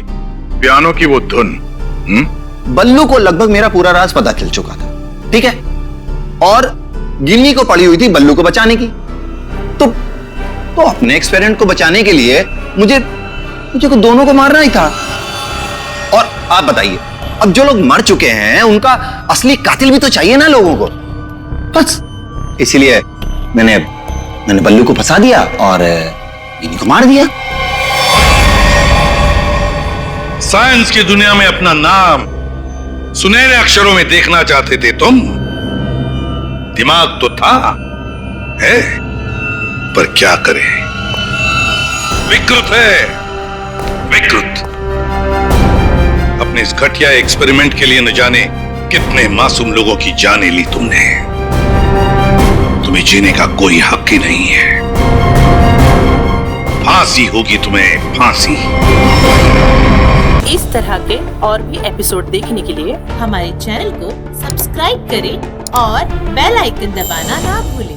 पियानो की वो धुन। बल्लू को लगभग मेरा पूरा राज पता चल चुका था, ठीक है? और गिन्नी को पड़ी हुई थी बल्लू को बचाने की। तो अपने एक्सपेरिमेंट को बचाने के लिए मुझे को दोनों को मारना ही था। और आप बताइए, अब जो लोग मर चुके हैं उनका असली कातिल भी तो चाहिए ना लोगों को। बस इसीलिए मैंने बल्लू को फंसा दिया और गिन्नी को मार दिया। साइंस की दुनिया में अपना नाम सुनहरे अक्षरों में देखना चाहते थे तुम। दिमाग तो था, है, पर क्या करें, विकृत है, विकृत। अपने इस घटिया एक्सपेरिमेंट के लिए न जाने कितने मासूम लोगों की जानें ली तुमने। तुम्हें जीने का कोई हक ही नहीं है। फांसी होगी तुम्हें, फांसी। इस तरह के और भी एपिसोड देखने के लिए हमारे चैनल को सब्सक्राइब करें और बेल आइकन दबाना ना भूलें।